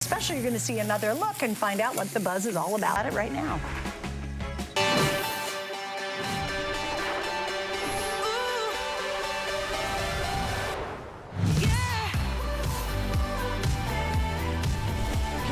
Especially, you're going to see another look and find out what the buzz is all about it right now.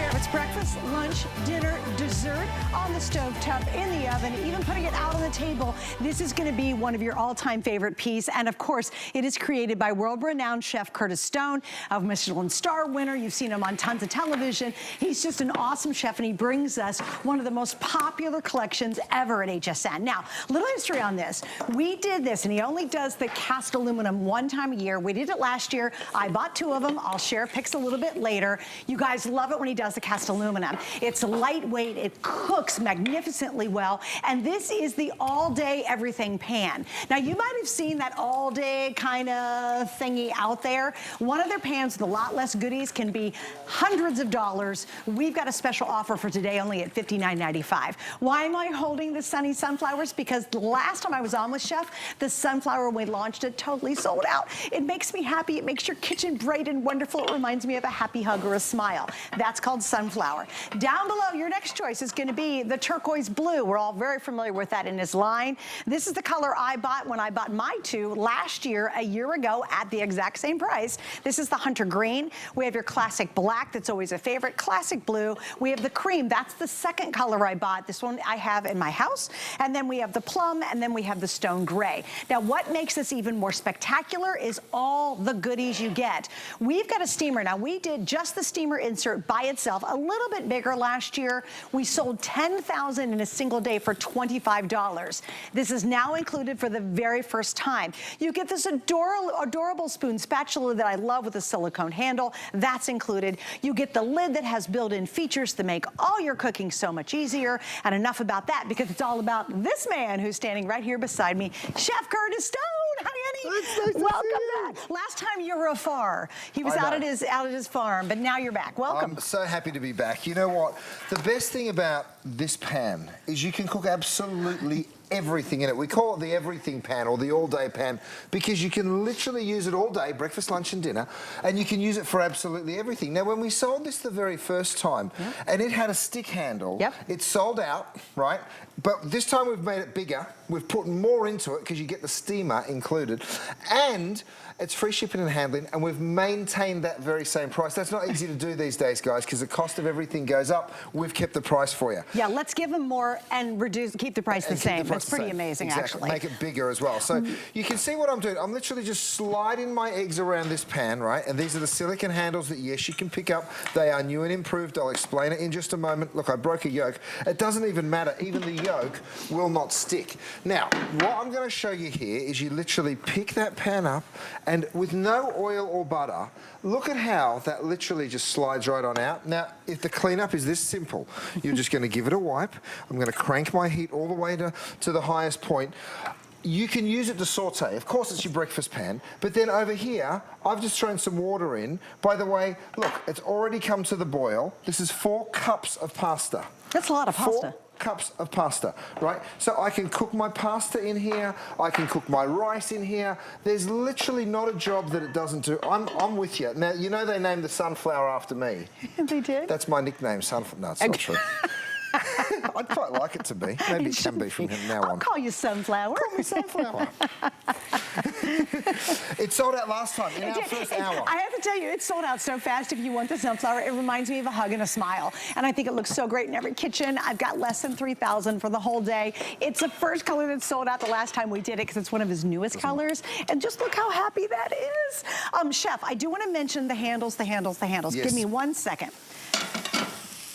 It's breakfast, lunch, dinner, dessert on the stovetop, in the oven, even putting it out on the table. This is going to be one of your all-time favorite pieces. And of course, it is created by world-renowned chef Curtis Stone, a Michelin star winner. You've seen him on tons of television. He's just an awesome chef, and he brings us one of the most popular collections ever at HSN. Now, a little history on this. We did this, and he only does the cast aluminum one time a year. We did it last year. I bought 2 of them. I'll share pics a little bit later. You guys love it when he does the cast aluminum. It's lightweight, it cooks magnificently well, and this is the all-day everything pan. Now, you might have seen that all-day kind of thingy out there. One of their pans with a lot less goodies can be hundreds of dollars. We've got a special offer for today only at $59.95. Why am I holding the sunny sunflowers? Because the last time I was on with Chef, the sunflower, when we launched it, totally sold out. It makes me happy. It makes your kitchen bright and wonderful. It reminds me of a happy hug or a smile. That's called sunflower. Down below, your next choice is going to be the turquoise blue. We're all very familiar with that in his line. This is the color I bought when I bought my 2 last year, a year ago, at the exact same price. This is the hunter green. We have your classic black, that's always a favorite, classic blue. We have the cream, that's the second color I bought. This one I have in my house. And then we have the plum, and then we have the stone gray. Now, what makes this even more spectacular is all the goodies you get. We've got a steamer. Now, we did just the steamer insert by itself, a little bit bigger last year. We sold 10,000 in a single day for $25. This is now included for the very first time. You get this adorable spoon spatula that I love with a silicone handle. That's included. You get the lid that has built-in features to make all your cooking so much easier. And enough about that, because it's all about this man who's standing right here beside me, Chef Curtis Stone. Hi, honey. Nice Welcome back. Last time you were afar. He was out at his farm, but now you're back. Welcome. I'm so happy to be back. You know what? The best thing about this pan is you can cook absolutely everything in it. We call it the everything pan or the all-day pan because you can literally use it all day, breakfast, lunch and dinner, and you can use it for absolutely everything. Now, when we sold this the very first time, and it had a stick handle, it sold out, right? But this time we've made it bigger. We've put more into it because you get the steamer included, and it's free shipping and handling, and we've maintained that very same price. That's not easy to do these days, guys, because the cost of everything goes up. We've kept the price for you. Yeah, let's give them more and keep the price the same. That's pretty amazing, actually. Make it bigger as well. So you can see what I'm doing. I'm literally just sliding my eggs around this pan, right? And these are the silicone handles that, yes, you can pick up. They are new and improved. I'll explain it in just a moment. Look, I broke a yolk. It doesn't even matter. Even the yolk will not stick. Now, what I'm going to show you here is you literally pick that pan up, and with no oil or butter, look at how that literally just slides right on out. Now, if the cleanup is this simple, you're just going to give it a wipe. I'm going to crank my heat all the way to the highest point. You can use it to saute. Of course, it's your breakfast pan. But then over here, I've just thrown some water in. By the way, look, it's already come to the boil. This is 4 cups of pasta. That's a lot of pasta. 4 cups of pasta, right? So I can cook my pasta in here. I can cook my rice in here. There's literally not a job that it doesn't do. I'm with you. Now, you know they named the sunflower after me. They did? That's my nickname, sunflower. No, it's not true. I'd quite like it to be. Maybe it can be from now on. I'll call you Sunflower. Call me Sunflower. It sold out last time in our first hour. I have to tell you, it sold out so fast. If you want the sunflower, it reminds me of a hug and a smile. And I think it looks so great in every kitchen. I've got less than 3,000 for the whole day. It's the first color that sold out the last time we did it because it's one of his newest colors. And just look how happy that is. Chef, I do want to mention the handles. Yes. Give me 1 second.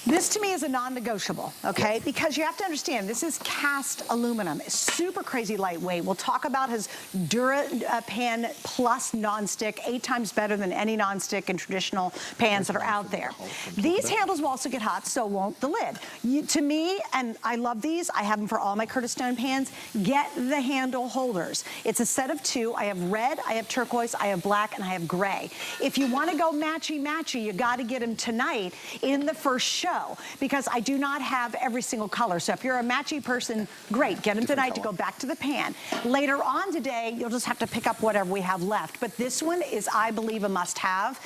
This to me is a non-negotiable, okay? Because you have to understand, this is cast aluminum. It's super crazy lightweight. We'll talk about his DuraPan Plus nonstick, 8 times better than any nonstick and traditional pans that are out there. These handles will also get hot, so won't the lid. To me, and I love these, I have them for all my Curtis Stone pans, get the handle holders. It's a set of 2. I have red, I have turquoise, I have black, and I have gray. If you want to go matchy-matchy, you got to get them tonight in the first show. know, because I do not have every single color. So if you're a matchy person, great, get them tonight to go back to the pan. Later on today, you'll just have to pick up whatever we have left. But this one is, I believe, a must-have.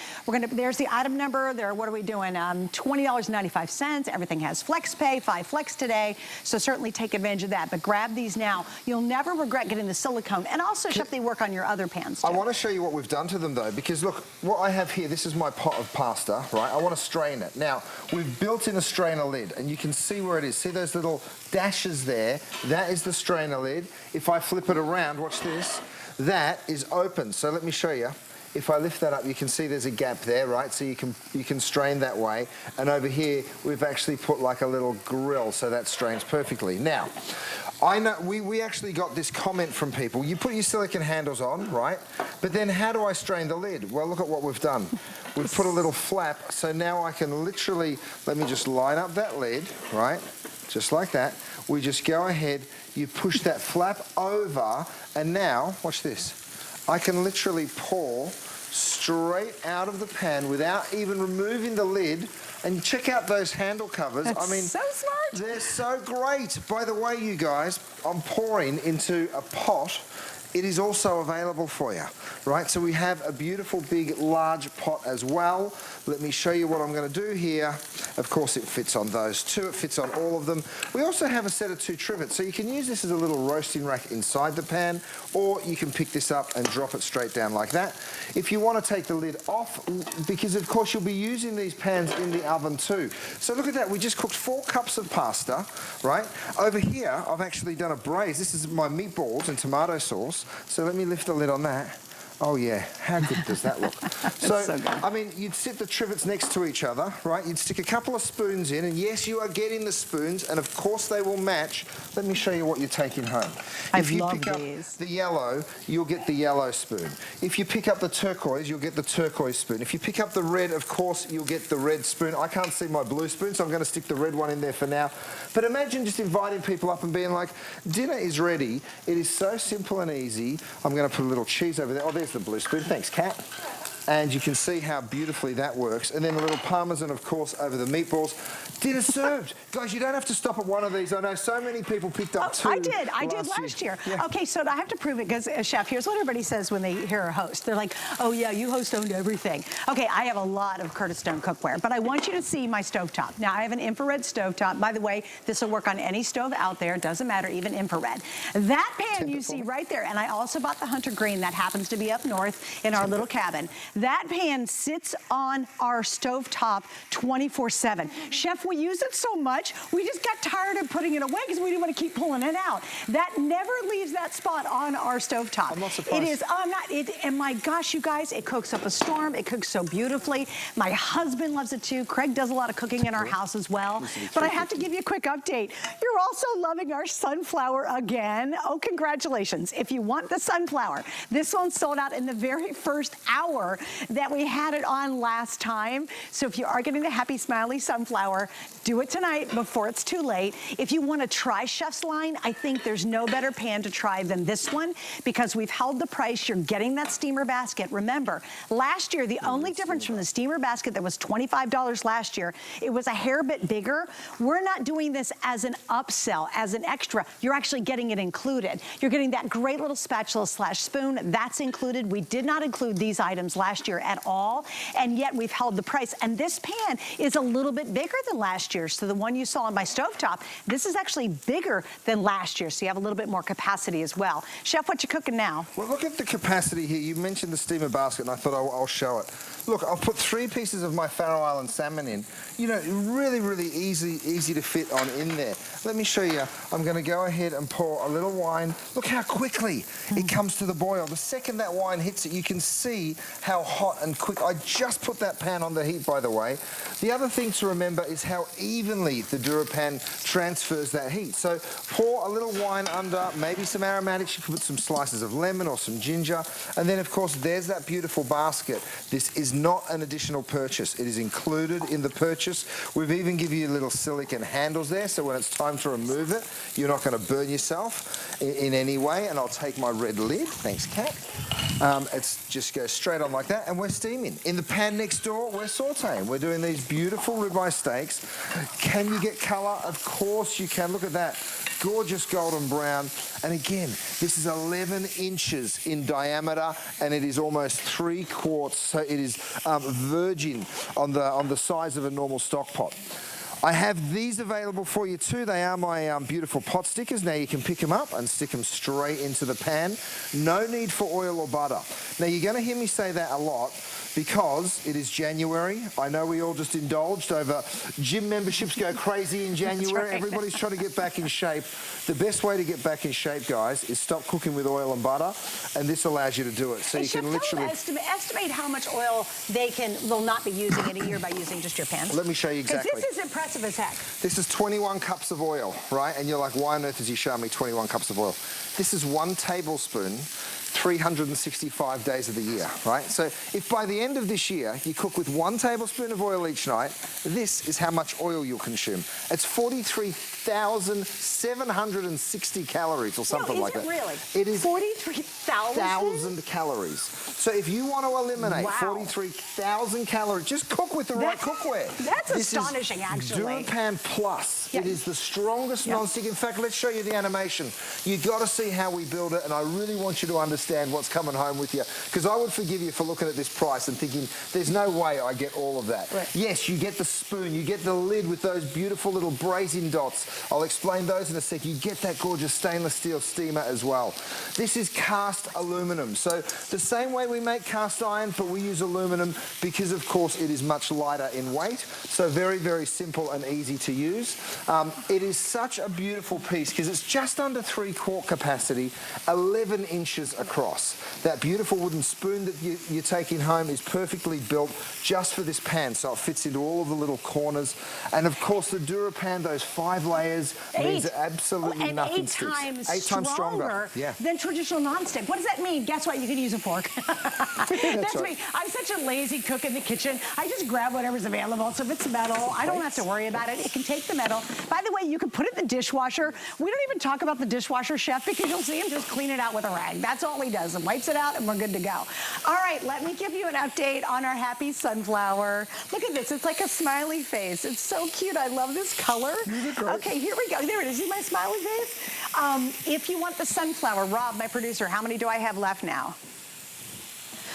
There's the item number. What are we doing? $20.95. Everything has flex pay, 5 flex today. So certainly take advantage of that. But grab these now. You'll never regret getting the silicone. And also, Chef, they work on your other pans too. I want to show you what we've done to them though, because look, what I have here, this is my pot of pasta, right? I want to strain it. Now, we've built in a strainer lid, and you can see where it is. See those little dashes there? That is the strainer lid. If I flip it around, watch this, that is open. So let me show you. If I lift that up, you can see there's a gap there, right? So you can strain that way. And over here, we've actually put like a little grill, so that strains perfectly. Now, I know we actually got this comment from people. You put your silicone handles on, right? But then how do I strain the lid? Well, look at what we've done. We've put a little flap, so now I can literally, let me just line up that lid, right? Just like that. We just go ahead, you push that flap over, and now, watch this. I can literally pour straight out of the pan without even removing the lid. And check out those handle covers. That's I mean, so smart. They're so great. By the way, you guys, I'm pouring into a pot. It is also available for you, right? So we have a beautiful, big, large pot as well. Let me show you what I'm going to do here. Of course, it fits on those two. It fits on all of them. We also have a set of 2 trivets, so you can use this as a little roasting rack inside the pan, or you can pick this up and drop it straight down like that. If you want to take the lid off, because of course you'll be using these pans in the oven too. So look at that. We just cooked 4 cups of pasta, right? Over here, I've actually done a braise. This is my meatballs and tomato sauce. So let me lift the lid on that. Oh yeah, how good does that look? So good. I mean, you'd sit the trivets next to each other, right? You'd stick a couple of spoons in, and yes, you are getting the spoons, and of course they will match. Let me show you what you're taking home. If you pick up the yellow, you'll get the yellow spoon. If you pick up the turquoise, you'll get the turquoise spoon. If you pick up the red, of course, you'll get the red spoon. I can't see my blue spoon, so I'm going to stick the red one in there for now. But imagine just inviting people up and being like, dinner is ready. It is so simple and easy. I'm going to put a little cheese over there. Oh, there's the blue spoon. Thanks, Kat. And you can see how beautifully that works. And then a little parmesan, of course, over the meatballs. Dinner served. Guys, you don't have to stop at one of these. I know so many people picked up 2. I did last year. Yeah. Okay, so I have to prove it because, Chef, here's what everybody says when they hear a host. They're like, oh yeah, you host owned everything. Okay, I have a lot of Curtis Stone cookware, but I want you to see my stovetop. Now, I have an infrared stovetop. By the way, this will work on any stove out there. It doesn't matter, even infrared. That pan you see right there, and I also bought the Hunter Green that happens to be up north in our little cabin. That pan sits on our stovetop 24/7. Chef, we use it so much, we just got tired of putting it away because we didn't want to keep pulling it out. That never leaves that spot on our stovetop. I'm not surprised. It is, and my gosh, you guys, it cooks up a storm. It cooks so beautifully. My husband loves it too. Craig does a lot of cooking in our house as well. But I have to give you a quick update. You're also loving our sunflower again. Oh, congratulations. If you want the sunflower, this one sold out in the very first hour that we had it on last time. So if you are getting the happy smiley sunflower, do it tonight before it's too late. If you want to try Chef's line, I think there's no better pan to try than this one because we've held the price. You're getting that steamer basket. Remember, last year, the only difference from the steamer basket that was $25 last year, it was a hair bit bigger. We're not doing this as an upsell, as an extra. You're actually getting it included. You're getting that great little spatula / spoon. That's included. We did not include these items last year at all, and yet we've held the price. And this pan is a little bit bigger than last year. So the one you saw on my stovetop, this is actually bigger than last year. So you have a little bit more capacity as well. Chef, what you cooking now? Well, look at the capacity here. You mentioned the steamer basket, and I thought I'll show it. Look, I'll put 3 pieces of my Faroe Island salmon in. You know, really, really easy to fit on in there. Let me show you. I'm going to go ahead and pour a little wine. Look how quickly it comes to the boil. The second that wine hits it, you can see how hot and quick. I just put that pan on the heat, by the way. The other thing to remember is how evenly the DuraPan transfers that heat. So pour a little wine under, maybe some aromatics. You can put some slices of lemon or some ginger. And then, of course, there's that beautiful basket. This is not an additional purchase. It is included in the purchase. We've even given you little silicone handles there, so when it's time to remove it, you're not going to burn yourself in any way. And I'll take my red lid. Thanks, Kat. It's just goes straight on like that. that, and we're steaming. In the pan next door, we're sauteing. We're doing these beautiful ribeye steaks. Can you get color? Of course you can. Look at that. Gorgeous golden brown. And again, this is 11 inches in diameter, and it is almost 3 quarts, so it is virgin on the size of a normal stock pot. I have these available for you too. They are my beautiful pot stickers. Now you can pick them up and stick them straight into the pan. No need for oil or butter. Now you're going to hear me say that a lot because it is January. I know we all just indulged over gym memberships go crazy in January. Right. Everybody's trying to get back in shape. The best way to get back in shape, guys, is stop cooking with oil and butter, and this allows you to do it. So you can literally estimate how much oil they'll not be using in a year by using just your pans. Let me show you exactly. Because this is impressive as heck. This is 21 cups of oil, right? And you're like, why on earth is he showing me 21 cups of oil? This is 1 tablespoon, 365 days of the year, right? So if by the end of this year you cook with 1 tablespoon of oil each night, this is how much oil you'll consume. It's 43,760 calories or something like that. Really? It is 43,000 calories. So if you want to eliminate 43,000 calories, just cook with the right cookware. That's astonishing, actually. DuraPan Plus. Yep. It is the strongest non-stick. In fact, let's show you the animation. You got to see how we build it, and I really want you to understand what's coming home with you, because I would forgive you for looking at this price and thinking, there's no way I get all of that. Right. Yes, you get the spoon, you get the lid with those beautiful little brazing dots. I'll explain those in a sec. You get that gorgeous stainless steel steamer as well. This is cast aluminum. So the same way we make cast iron, but we use aluminum because, of course, it is much lighter in weight. So very, very simple and easy to use. It is such a beautiful piece because it's just under 3-quart capacity, 11 inches across. That beautiful wooden spoon that you're taking home is perfectly built just for this pan, so it fits into all of the little corners. And of course, the DuraPan, those 5 layers, means that absolutely nothing sticks. 8 times stronger than traditional nonstick. What does that mean? Guess what? You can use a fork. That's right. me. I'm such a lazy cook in the kitchen. I just grab whatever's available. So if it's metal, I don't have to worry about it. It can take the metal. By the way, you can put it in the dishwasher. We don't even talk about the dishwasher, chef, because you'll see him just clean it out with a rag. That's all he does, and wipes it out, and we're good to go. All right, let me give you an update on our happy sunflower. Look at this. It's like a smiley face. It's so cute. I love this color. Okay, here we go. There it is. See my smiley face? If you want the sunflower, Rob, my producer, how many do I have left now?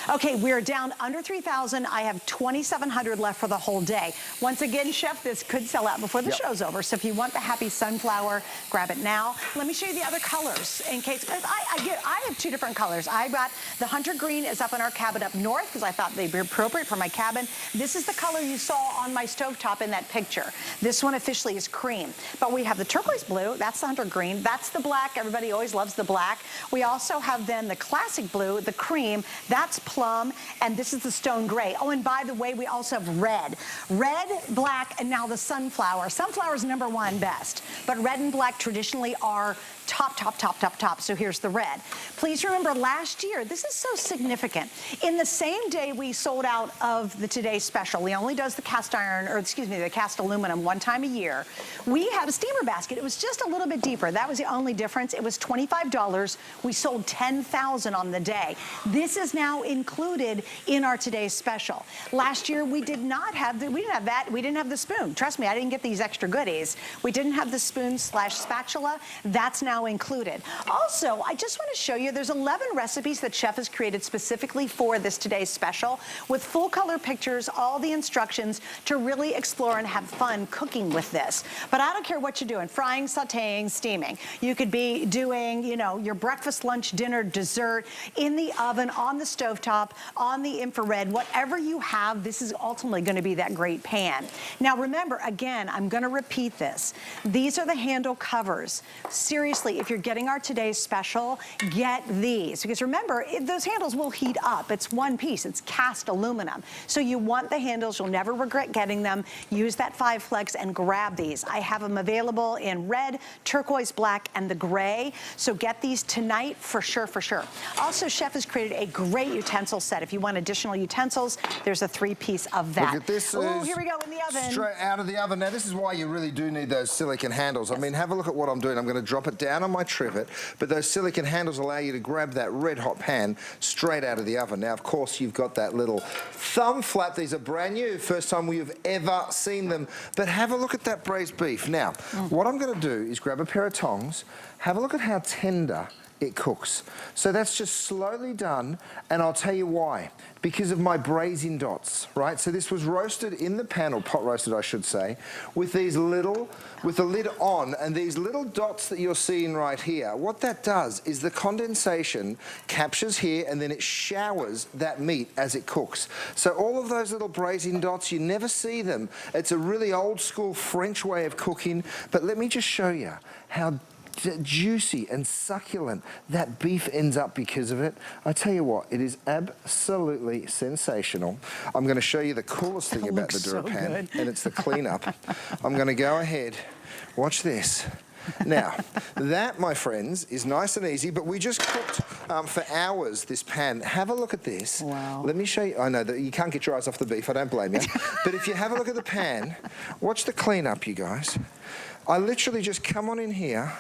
Okay, we're down under 3,000. I have 2,700 left for the whole day. Once again, chef, this could sell out before the show's over. So if you want the happy sunflower, grab it now. Let me show you the other colors in case, I have 2 different colors. I got the hunter green is up in our cabin up north because I thought they'd be appropriate for my cabin. This is the color you saw on my stovetop in that picture. This one officially is cream. But we have the turquoise blue, that's the hunter green. That's the black, everybody always loves the black. We also have then the classic blue, the cream, that's plum, and this is the stone gray. Oh, and by the way, we also have red. Red, black, and now the sunflower. Sunflower's #1 best, but red and black traditionally are top. So here's the red. Please remember last year, this is so significant. In the same day we sold out of the Today Special, we only does the cast iron, or excuse me, the cast aluminum 1 time a year. We had a steamer basket. It was just a little bit deeper. That was the only difference. It was $25. We sold 10,000 on the day. This is now included in our Today Special. Last year we did not have we didn't have that. We didn't have the spoon. Trust me, I didn't get these extra goodies. We didn't have the spoon / spatula. That's now included. Also, I just want to show you there's 11 recipes that chef has created specifically for this Today's Special with full color pictures, all the instructions to really explore and have fun cooking with this. But I don't care what you're doing, frying, sauteing, steaming. You could be doing, you know, your breakfast, lunch, dinner, dessert in the oven, on the stovetop, on the infrared, whatever you have, this is ultimately going to be that great pan. Now remember, again, I'm going to repeat this. These are the handle covers. Seriously, if you're getting our Today's Special, get these. Because remember, those handles will heat up. It's one piece. It's cast aluminum. So you want the handles. You'll never regret getting them. Use that 5 flex and grab these. I have them available in red, turquoise, black, and the gray. So get these tonight for sure, for sure. Also, chef has created a great utensil utensil set. If you want additional utensils, there's a 3-piece of that. Look at this. Oh, here we go in the oven. Straight out of the oven. Now, this is why you really do need those silicone handles. I mean, have a look at what I'm doing. I'm going to drop it down on my trivet, but those silicone handles allow you to grab that red hot pan straight out of the oven. Now, of course, you've got that little thumb flap. These are brand new. First time we've ever seen them. But have a look at that braised beef. Now, what I'm going to do is grab a pair of tongs. Have a look at how tender it cooks. So that's just slowly done, and I'll tell you why. Because of my braising dots, right? So this was roasted in the pan, or pot roasted I should say, with these little, with the lid on, and these little dots that you're seeing right here. What that does is the condensation captures here, and then it showers that meat as it cooks. So all of those little braising dots, you never see them. It's a really old school French way of cooking, but let me just show you how juicy and succulent that beef ends up because of it. I tell you what, it is absolutely sensational. I'm going to show you the coolest thing about the DuraPan, and it's the cleanup. I'm going to go ahead, watch this. Now, that, my friends, is nice and easy, but we just cooked for hours this pan. Have a look at this. Wow. Let me show you. I know that you can't get your eyes off the beef, I don't blame you. But if you have a look at the pan, watch the cleanup, you guys. I literally just come on in here,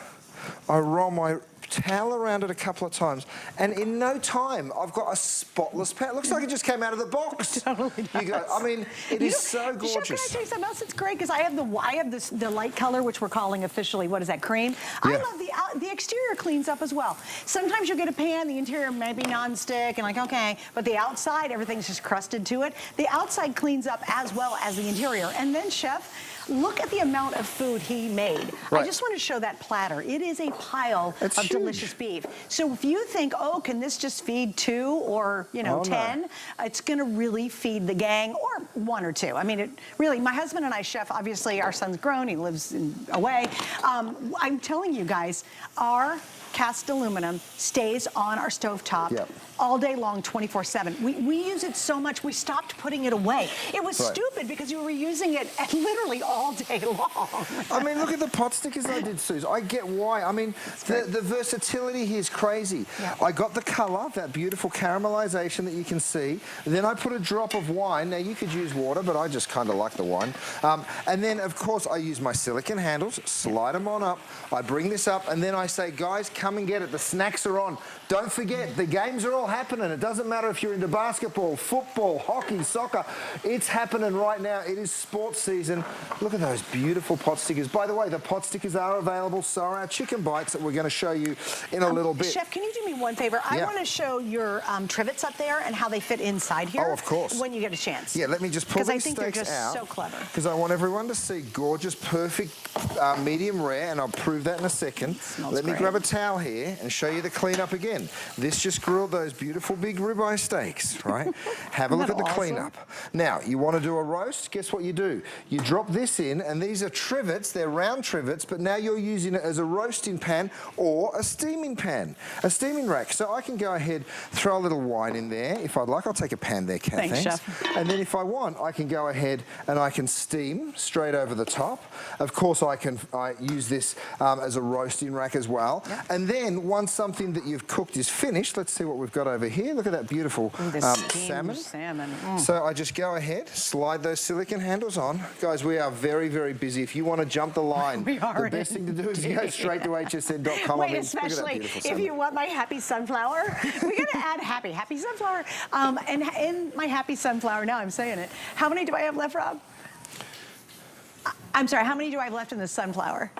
I roll my towel around it a couple of times, and in no time, I've got a spotless pan. It looks like it just came out of the box. Totally does. You guys, I mean, it is so gorgeous. Chef, can I tell you something else? It's great because I have the light color, which we're calling officially, what is that, cream? Yeah. I love the exterior cleans up as well. Sometimes you'll get a pan, the interior may be non-stick, and like, okay, but the outside, everything's just crusted to it. The outside cleans up as well as the interior. And then, Chef, look at the amount of food he made. Right. I just want to show that platter. It is a pile of huge. delicious beef. So if you think, oh, can this just feed 2 or, you know, 10? No. It's going to really feed the gang, or 1 or 2. I mean, it really, my husband and I, Chef, obviously our son's grown. He lives away. I'm telling you guys, our cast aluminum stays on our stovetop all day long, 24/7. We use it so much, we stopped putting it away. It was stupid because you were using it literally all day long. I mean, look at the pot stickers I did, Suze. I get why. I mean, the versatility here is crazy. Yep. I got the color, that beautiful caramelization that you can see. Then I put a drop of wine. Now, you could use water, but I just kind of like the wine. And then, of course, I use my silicone handles, slide them on up. I bring this up, and then I say, guys, come and get it. The snacks are on. Don't forget, the games are all happening. It doesn't matter if you're into basketball, football, hockey, soccer. It's happening right now. It is sports season. Look at those beautiful pot stickers. By the way, the pot stickers are available. So are our chicken bites that we're going to show you in a little bit. Chef, can you do me one favor? I want to show your trivets up there and how they fit inside here. Oh, of course. When you get a chance. Yeah, let me just pull these steaks out. Because I think they're just so clever. Because I want everyone to see gorgeous, perfect, medium rare, and I'll prove that in a second. Let me grab a towel here and show you the cleanup again. This just grilled those beautiful big ribeye steaks, right? Have a look at the cleanup. Now, you want to do a roast? Guess what you do? You drop this in, and these are trivets. They're round trivets, but now you're using it as a roasting pan or a steaming pan, a steaming rack. So I can go ahead, throw a little wine in there. If I'd like, I'll take a pan there, Kat. Thanks, Chef. And then if I want, I can go ahead and I can steam straight over the top. Of course, I use this as a roasting rack as well. Yep. And then once something that you've cooked is finished, let's see what we've got over here. Look at that beautiful salmon. So I just go ahead, slide those silicone handles on. Guys, we are very, very busy. If you want to jump the line, the best thing to do is go straight to hsn.com. Wait, especially if you want my happy sunflower. We're going to add happy sunflower. And in my happy sunflower, now I'm saying it, how many do I have left, Rob? I'm sorry, how many do I have left in the sunflower?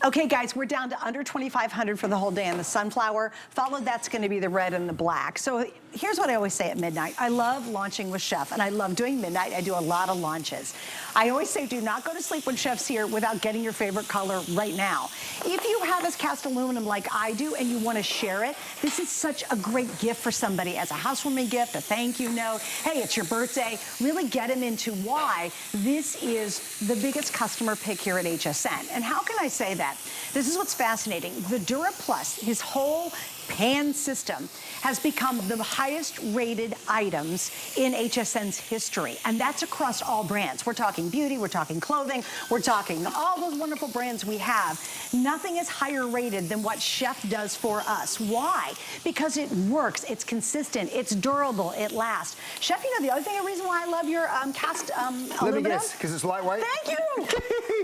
Okay, guys, we're down to under 2,500 for the whole day on the sunflower. Followed, that's going to be the red and the black. So here's what I always say at midnight. I love launching with Chef, and I love doing midnight. I do a lot of launches. I always say, do not go to sleep when Chef's here without getting your favorite color right now. If you have this cast aluminum like I do and you want to share it, this is such a great gift for somebody as a housewarming gift, a thank you note. Hey, it's your birthday. Really get them into why this is the biggest customer pick here at HSN. And how can I say that? that. This is what's fascinating. The DuraPlus, his whole pan system, has become the highest rated items in HSN's history. And that's across all brands. We're talking beauty, we're talking clothing, we're talking all those wonderful brands we have. Nothing is higher rated than what Chef does for us. Why? Because it works, it's consistent, it's durable, it lasts. Chef, you know, the other thing, a reason why I love your cast aluminum? Let me guess, because it's lightweight? Thank you!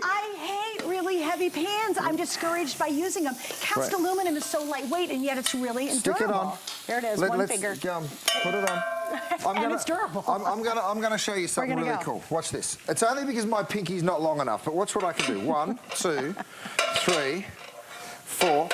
I hate really heavy pans. I'm discouraged by using them. Cast aluminum is so lightweight, and yet it's really durable. Stick it on. There it is, one finger. Put it on. And it's durable. I'm gonna show you something really cool. Watch this. It's only because my pinky's not long enough, but watch what I can do. 1, 2, 3, 4.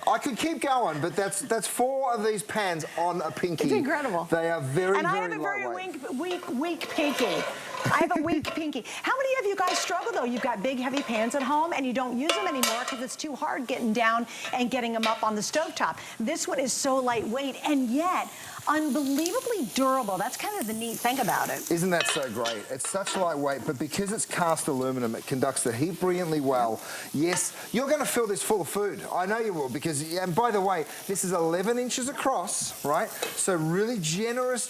I could keep going, but that's 4 of these pans on a pinky. It's incredible. They are very, and very I have a very lightweight. weak pinky. I have a weak pinky. How many of you guys struggle though? You've got big heavy pans at home and you don't use them anymore because it's too hard getting down and getting them up on the stovetop. This one is so lightweight and yet unbelievably durable. That's kind of the neat thing about it. Isn't that so great? It's such lightweight, but because it's cast aluminum, it conducts the heat brilliantly well. Yes, you're going to fill this full of food. I know you will, because, and by the way, this is 11 inches across, right? So really generous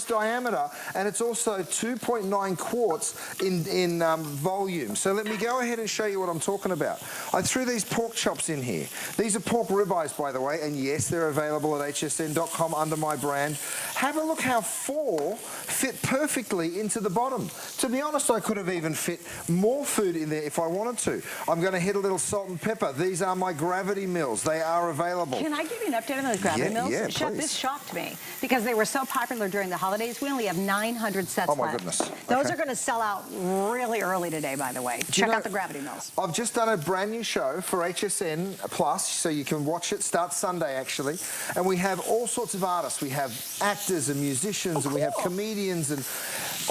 diameter, and it's also 2.9 quarts in volume. So let me go ahead and show you what I'm talking about. I threw these pork chops in here. These are pork ribeyes, by the way, and yes, they're available at hsn.com under my brand. Have a look how 4 fit perfectly into the bottom. To be honest, I could have even fit more food in there if I wanted to. I'm going to hit a little salt and pepper. These are my gravity mills. They are available. Can I give you an update on those gravity mills? Yeah, Chef, please. This shocked me because they were so popular during the holidays. We only have 900 sets left. Oh my goodness. Those are going to sell out really early today, by the way. Check out the gravity mills. I've just done a brand new show for HSN Plus, so you can watch it. Starts Sunday, actually. And we have all sorts of artists. We have actors and musicians, and we have comedians, and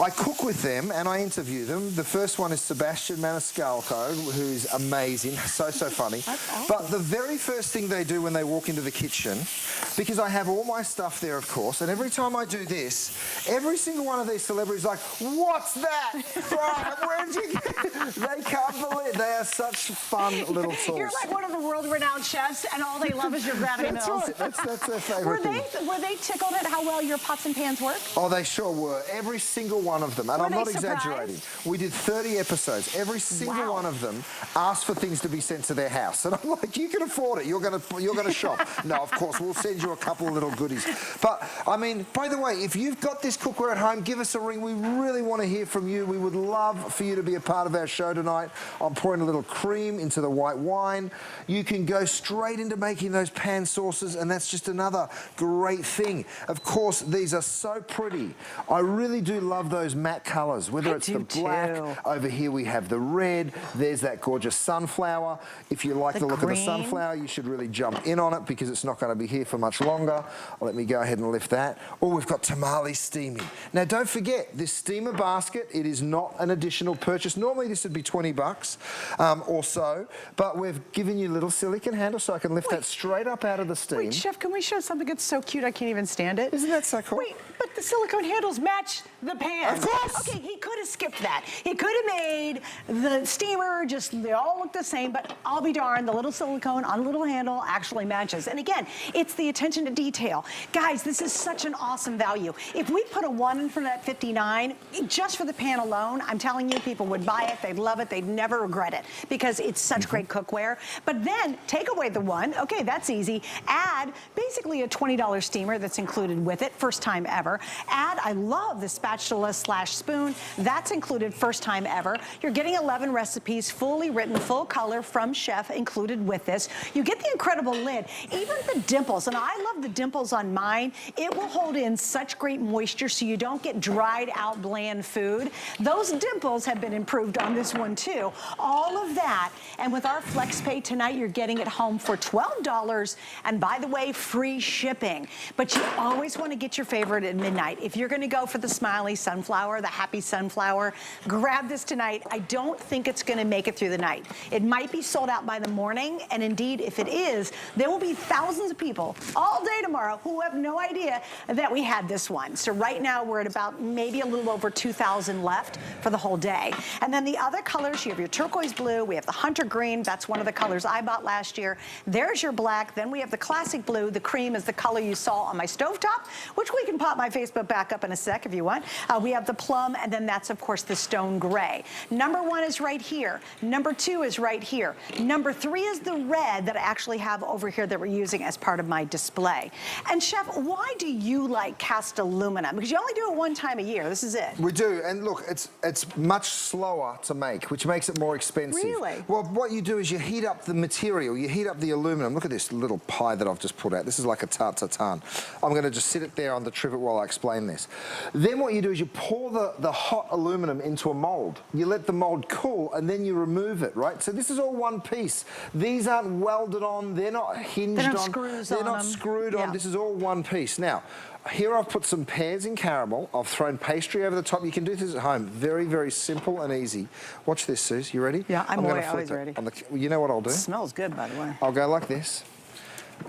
I cook with them and I interview them. The first one is Sebastian Maniscalco, who's amazing, so funny. That's awesome. But the very first thing they do when they walk into the kitchen, because I have all my stuff there, of course, and every time I do this, every single one of these celebrities is like, what's that? Brian, where'd you get it? They can't believe it. They are such fun little tools. You're like one of the world-renowned chefs, and all they love is your gravity mills. Right. That's their favorite thing. Were they tickled at how well your pots and pans work? Oh, they sure were. Every single one of them. And I'm not exaggerating. We did 30 episodes. Every single one of them asked for things to be sent to their house. And I'm like, you can afford it. You're gonna shop. No, of course, we'll send you a couple of little goodies. But, I mean, by the way, if you've got this cookware at home, give us a ring. We really want to hear from you. We would love for you to be a part of our show tonight. I'm pouring a little cream into the white wine. You can go straight into making those pan sauces, and that's just another great thing. Of course, these are so pretty. I really do love those matte colors, whether it's the black. Over here we have the red. There's that gorgeous sunflower. If you like the look of the sunflower, you should really jump in on it because it's not going to be here for much longer. Let me go ahead and lift that. Oh, we've got tamales steaming. Now, don't forget, this steamer basket, it is not an additional purchase. Normally, this would be 20 bucks or so, but we've given you a little silicone handle so I can lift that straight up out of the steam. Wait, Chef, can we show something that's so cute I can't even stand it? Isn't that so cool? Wait, but the silicone handles match the pan. Of course. Okay, he could have skipped that. He could have made the steamer they all look the same, but I'll be darned, the little silicone on the little handle actually matches. And again, it's the attention to detail. Guys, this is such an awesome value. If we put a 1 in front of that 59, just for the pan alone, I'm telling you, people would buy it, they'd love it, they'd never regret it because it's such great cookware. But then take away the 1, okay, that's easy. Add basically a $20 steamer that's included with it, first time ever. Add, I love the spatula / spoon, that's included first time ever. You're getting 11 recipes, fully written, full color from Chef included with this. You get the incredible lid, even the dimples, and I love the dimples on mine. It will hold in such great moisture so you don't get dried out bland food. Those dimples have been improved on this one too. All of that, and with our FlexPay tonight, you're getting it home for $12, and by the way, free shipping. But you always want to get your favorite at midnight. If you're going to go for the smiley sunflower, the happy sunflower, grab this tonight. I don't think it's going to make it through the night. It might be sold out by the morning, and indeed, if it is, there will be thousands of people all day tomorrow who have no idea that we had this one. So right now, we're at about maybe a little over 2,000 left for the whole day. And then the other other colors. You have your turquoise blue. We have the hunter green. That's one of the colors I bought last year. There's your black. Then we have the classic blue. The cream is the color you saw on my stovetop, which we can pop my Facebook back up in a sec if you want. We have the plum, and then that's, of course, the stone gray. Number 1 is right here. Number 2 is right here. Number 3 is the red that I actually have over here that we're using as part of my display. And Chef, why do you like cast aluminum? Because you only do it one time a year. This is it. We do, and look, it's much slower to make, which makes it more expensive. Really? Well, what you do is you heat up the material, you heat up the aluminum. Look at this little pie that I've just put out. This is like a tart tatin. I'm going to just sit it there on the trivet while I explain this. Then what you do is you pour the hot aluminum into a mold. You let the mold cool, and then you remove it, right? So this is all one piece. These aren't welded on. They're not hinged on. They're not screwed on. This is all one piece. Now, here I've put some pears in caramel. I've thrown pastry over the top. You can do this at home. Very, very simple and easy. Watch this, Suze. You ready? Yeah, I'm always ready. You know what I'll do? It smells good, by the way. I'll go like this.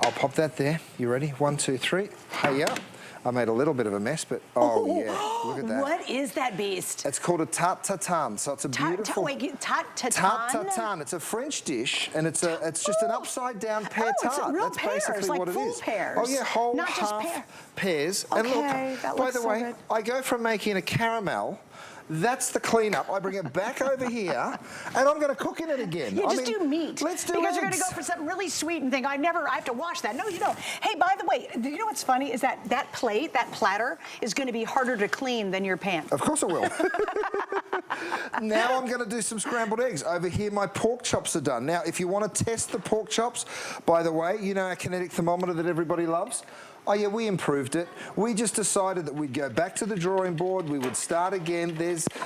I'll pop that there. You ready? 1, 2, 3. Hey, yeah. I made a little bit of a mess, but oh yeah, look at that. What is that beast? It's called a tart tatin. So it's a beautiful tart tatin. Tart tatin. It's a French dish, and it's just an upside down pear tart. It's real That's pears, basically like what it full is. pears. Oh yeah, whole not just half pears. Okay, and look, that by looks the so way, good. I go from making a caramel. That's the cleanup. I bring it back over here, and I'm going to cook in it again. You just do meat. Let's do Because eggs. you're going to go for something really sweet and think, I have to wash that. No, you don't. Hey, by the way, you know what's funny is that plate, that platter, is going to be harder to clean than your pan. Of course it will. Now I'm going to do some scrambled eggs. Over here, my pork chops are done. Now, if you want to test the pork chops, by the way, you know our kinetic thermometer that everybody loves? Oh yeah, we improved it. We just decided that we'd go back to the drawing board, we would start again.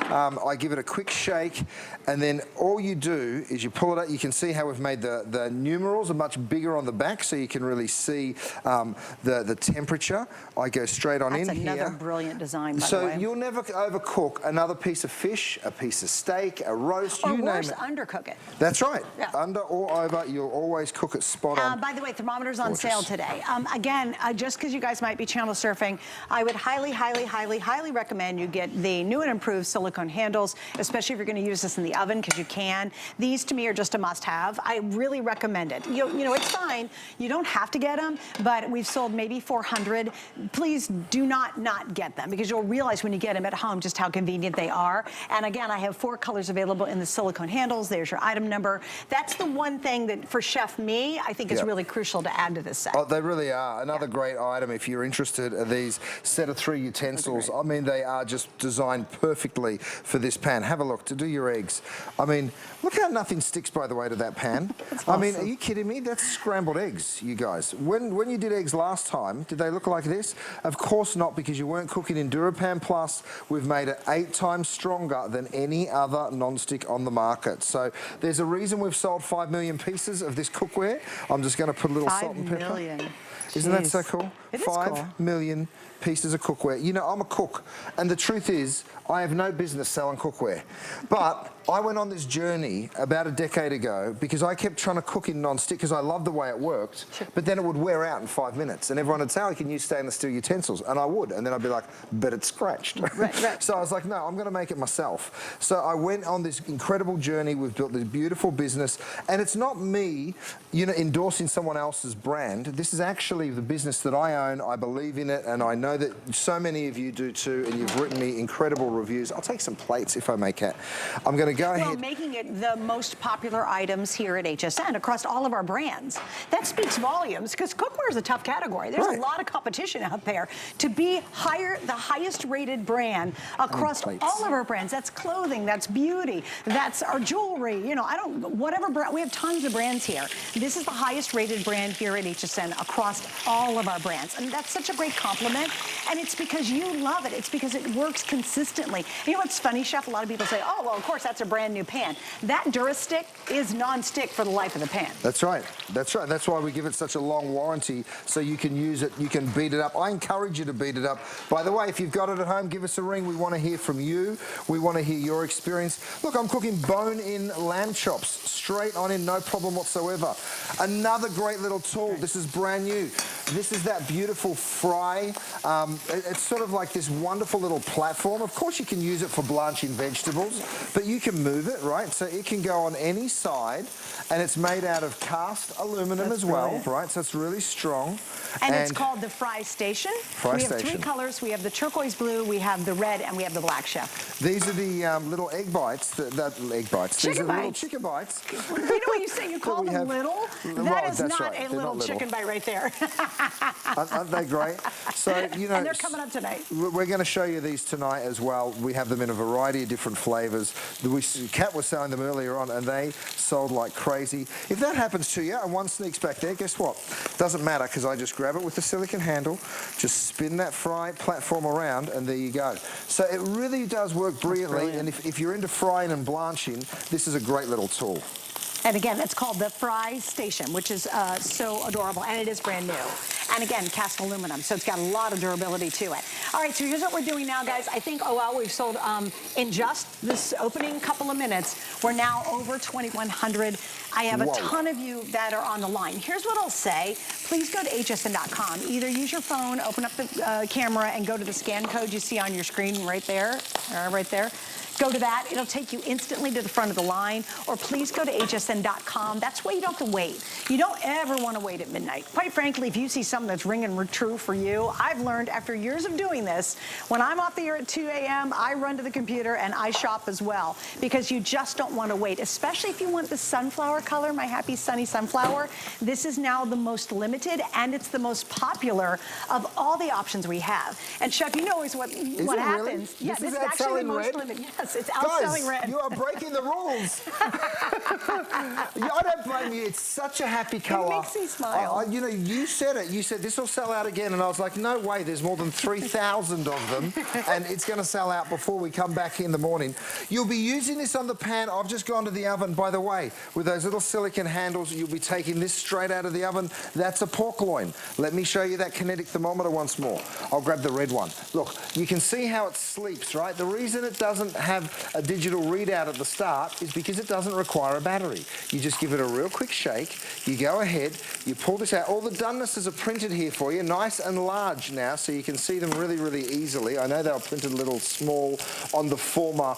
I give it a quick shake, and then all you do is you pull it out. You can see how we've made the numerals are much bigger on the back, so you can really see the temperature. I go straight on in here. That's another brilliant design, by the So way. you'll never overcook another piece of fish, a piece of steak, a roast, you name it. Or undercook it. That's right. Yeah. Under or over, you'll always cook it spot on. By the way, thermometer's on sale today. Again, just because you guys might be channel surfing, I would highly, highly, highly, highly recommend you get the new and improved silicone handles, especially if you're going to use this in the oven, because you can. These, to me, are just a must-have. I really recommend it. You know, it's fine. You don't have to get them, but we've sold maybe 400. Please do not get them, because you'll realize when you get them at home just how convenient they are. And again, I have 4 colors available in the silicone handles. There's your item number. That's the one thing that, for Chef me, I think is really crucial to add to this set. Oh, they really are. Another great item, if you're interested, are these set of 3 utensils. I mean, they are just designed perfectly for this pan. Have a look to do your eggs. I mean, look how nothing sticks, by the way, to that pan. I mean, are you kidding me? That's scrambled eggs, you guys. When you did eggs last time, did they look like this? Of course not, because you weren't cooking in DuraPan Plus. We've made it 8 times stronger than any other non-stick on the market. So there's a reason we've sold 5 million pieces of this cookware. I'm just going to put a little salt and pepper. 5 million. Isn't that so cool? It is 5 million pieces of cookware. You know, I'm a cook, and the truth is, I have no business selling cookware. But I went on this journey about a decade ago because I kept trying to cook in non-stick because I loved the way it worked, but then it would wear out in 5 minutes, and everyone would say, oh, you can use stainless steel utensils, and I would, and then I'd be like, but it's scratched. Right. So I was like, no, I'm going to make it myself. So I went on this incredible journey. We've built this beautiful business, and it's not me, you know, endorsing someone else's brand. This is actually the business that I own. I believe in it, and I know that so many of you do too, and you've written me incredible reviews. I'll take some plates if I may, Kat. I'm going to go ahead. Making it the most popular items here at HSN across all of our brands. That speaks volumes, because cookware is a tough category. There's a lot of competition out there. To be the highest rated brand across all of our brands, that's clothing, that's beauty, that's our jewelry, you know, whatever brand, we have tons of brands here. This is the highest rated brand here at HSN across all of our brands. And that's such a great compliment. And it's because you love it. It's because it works consistently. You know what's funny, Chef? A lot of people say, oh, well, of course, that's a brand new pan. That DuraStick is non-stick for the life of the pan. That's right. That's right. That's why we give it such a long warranty, so you can use it, you can beat it up. I encourage you to beat it up. By the way, if you've got it at home, give us a ring. We want to hear from you. We want to hear your experience. Look, I'm cooking bone-in lamb chops, straight on in, no problem whatsoever. Another great little tool. This is brand new. This is that beautiful fry It's sort of like this wonderful little platform. Of course, you can use it for blanching vegetables, but you can move it, right? So it can go on any side, and it's made out of cast aluminum as well, right? So it's really strong. And it's called the Fry Station. We have 3 colors. We have the turquoise blue, we have the red, and we have the black, Chef. These are the little egg bites. Egg bites. These are the little chicken bites. You know what you say? You call them little? That is not a little chicken bite right there. Aren't they great? So, you know, and they're coming up tonight. We're going to show you these tonight as well. We have them in a variety of different flavors. Kat was selling them earlier on, and they sold like crazy. If that happens to you and one sneaks back there, guess what? Doesn't matter, because I just grab it with the silicone handle, just spin that fry platform around, and there you go. So it really does work brilliantly, and if you're into frying and blanching, this is a great little tool. And again, it's called the Fry Station, which is so adorable, and it is brand new. And again, cast aluminum, so it's got a lot of durability to it. All right, so here's what we're doing now, guys. I think, we've sold, in just this opening couple of minutes, we're now over 2,100. I have a ton of you that are on the line. Here's what I'll say. Please go to hsn.com. Either use your phone, open up the camera, and go to the scan code you see on your screen right there, right there. Go to that. It'll take you instantly to the front of the line. Or please go to hsn.com. That's where you don't have to wait. You don't ever want to wait at midnight. Quite frankly, if you see something that's ringing true for you, I've learned after years of doing this, when I'm off the air at 2 a.m., I run to the computer and I shop as well, because you just don't want to wait, especially if you want the sunflower color, my happy sunny sunflower. This is now the most limited, and it's the most popular of all the options we have. And Chef, you know always what happens. Really? Yeah, this is actually the most limited. Yes, it's outselling red. You are breaking the rules. I don't blame you. It's such a happy color. It makes me smile. You know, you said it. You said this will sell out again, and I was like, no way. There's more than 3,000 of them, and it's going to sell out before we come back in the morning. You'll be using this on the pan. I've just gone to the oven. By the way, with those little silicone handles, you'll be taking this straight out of the oven. That's a pork loin. Let me show you that kinetic thermometer once more. I'll grab the red one. Look, you can see how it sleeps, right? The reason it doesn't have a digital readout at the start is because it doesn't require a battery. You just give it a real quick shake. You go ahead, you pull this out. All the donenesses are printed here for you, nice and large now, so you can see them really, really easily. I know they were printed a little small on the former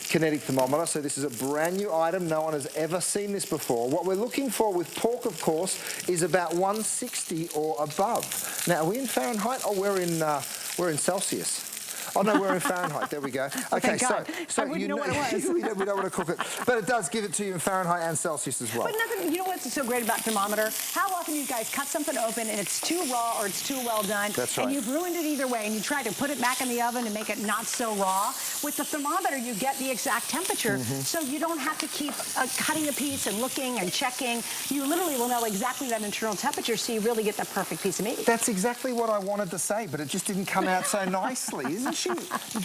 kinetic thermometer, so this is a brand new item. No one has ever seen this before. What we're looking for with pork, of course, is about 160 or above. Now, are we in Fahrenheit or we're in Celsius? Oh, no, we're in Fahrenheit. There we go. Okay, so I wouldn't know what it was. we don't want to cook it. But it does give it to you in Fahrenheit and Celsius as well. But nothing, you know what's so great about thermometer? How often you guys cut something open and it's too raw or it's too well done. That's right. And you've ruined it either way, and you try to put it back in the oven and make it not so raw. With the thermometer, you get the exact temperature, so you don't have to keep cutting a piece and looking and checking. You literally will know exactly that internal temperature, so you really get the perfect piece of meat. That's exactly what I wanted to say, but it just didn't come out so nicely, isn't she?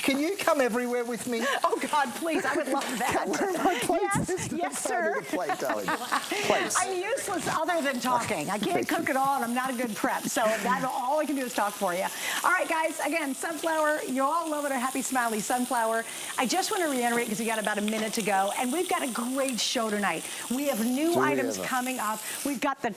Can you come everywhere with me? Oh, God, please. I would love that. Where are my plates? Yes, sir. Plate, darling. Plates. I'm useless other than talking. I can't cook at all, and I'm not a good prep, so that's all I can do is talk for you. All right, guys, again, sunflower, you all love it, a happy, smiley sunflower. I just want to reiterate, because we got about a minute to go, and we've got a great show tonight. We have new items coming up. We've got the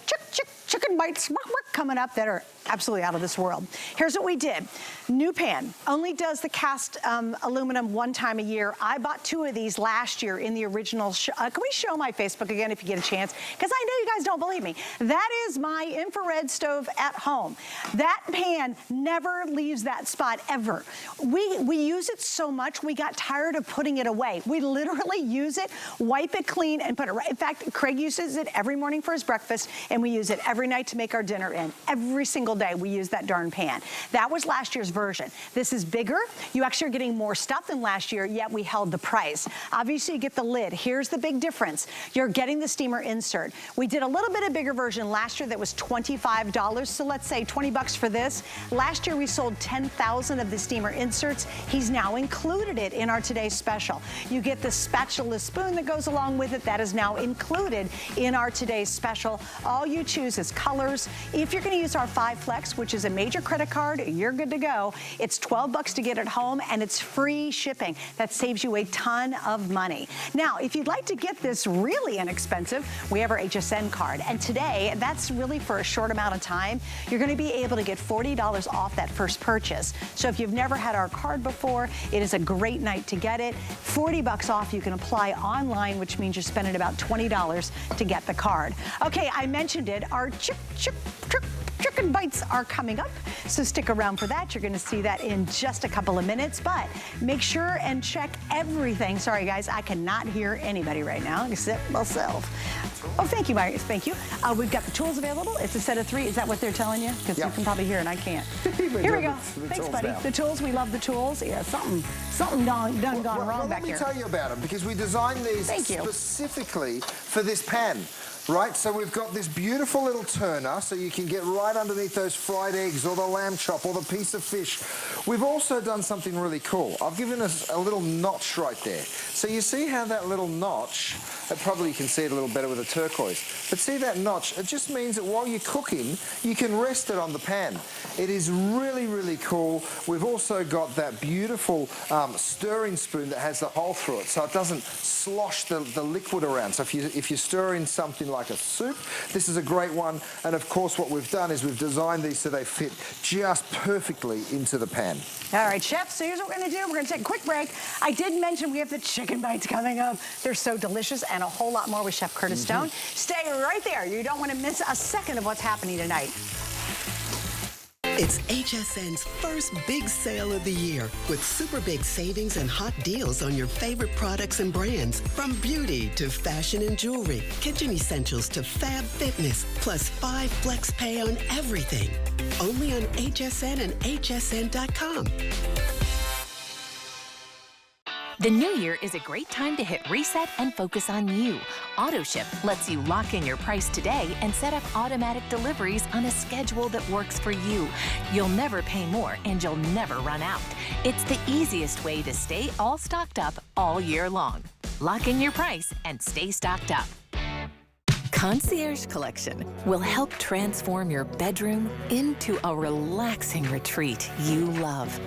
chicken bites coming up that are absolutely out of this world. Here's what we did. New pan only does the cast aluminum one time a year. I bought 2 of these last year in the original. Can we show my Facebook again if you get a chance? Because I know you guys don't believe me. That is my infrared stove at home. That pan never leaves that spot ever. We use it so much, we got tired of putting it away. We literally use it, wipe it clean, and put it right. In fact, Craig uses it every morning for his breakfast, and we use it every night to make our dinner in. Every single day we use that darn pan. That was last year's version. This is bigger. You actually are getting more stuff than last year, yet we held the price. Obviously, you get the lid. Here's the big difference. You're getting the steamer insert. We did a little bit of bigger version last year that was $25, so let's say 20 bucks for this. Last year, we sold 10,000 of the steamer inserts. He's now included it in our today's special. You get the spatula spoon that goes along with it. That is now included in our today's special. All you choose is gorgeous colors. If you're gonna use our 5 Flex, which is a major credit card, you're good to go. It's $12 to get it home, and it's free shipping. That saves you a ton of money. Now, if you'd like to get this really inexpensive, we have our HSN card. And today, that's really for a short amount of time. You're gonna be able to get $40 off that first purchase. So if you've never had our card before, it is a great night to get it. $40 off, you can apply online, which means you're spending about $20 to get the card. Okay, I mentioned it, our chicken bites are coming up, so stick around for that. You're gonna see that in just a couple of minutes, but make sure and check everything. Sorry guys, I cannot hear anybody right now except myself. Oh, thank you, Myers, thank you. We've got the tools available. It's a set of 3. Is that what they're telling you? Because you can probably hear and I can't. Here we go. Thanks, buddy. Now. The tools, we love the tools. Yeah, something done gone wrong back here. Let me tell you about them, because we designed these specifically for this pan. Right, so we've got this beautiful little turner, so you can get right underneath those fried eggs or the lamb chop or the piece of fish. We've also done something really cool. I've given us a little notch right there. So you see how that little notch, probably you can see it a little better with a turquoise, but see that notch? It just means that while you're cooking, you can rest it on the pan. It is really, really cool. We've also got that beautiful stirring spoon that has the hole through it, so it doesn't slosh the liquid around. So if you're stirring something like a soup, this is a great one. And of course what we've done is we've designed these so they fit just perfectly into the pan. All right, chef, so here's what we're gonna do. We're gonna take a quick break. I did mention we have the chicken bites coming up. They're so delicious, and a whole lot more with Chef Curtis Stone. Stay right there. You don't wanna miss a second of what's happening tonight. It's HSN's first big sale of the year with super big savings and hot deals on your favorite products and brands. From beauty to fashion and jewelry, kitchen essentials to fab fitness, plus 5 Flex Pay on everything. Only on HSN and hsn.com. The new year is a great time to hit reset and focus on you. AutoShip lets you lock in your price today and set up automatic deliveries on a schedule that works for you. You'll never pay more and you'll never run out. It's the easiest way to stay all stocked up all year long. Lock in your price and stay stocked up. Concierge Collection will help transform your bedroom into a relaxing retreat you love.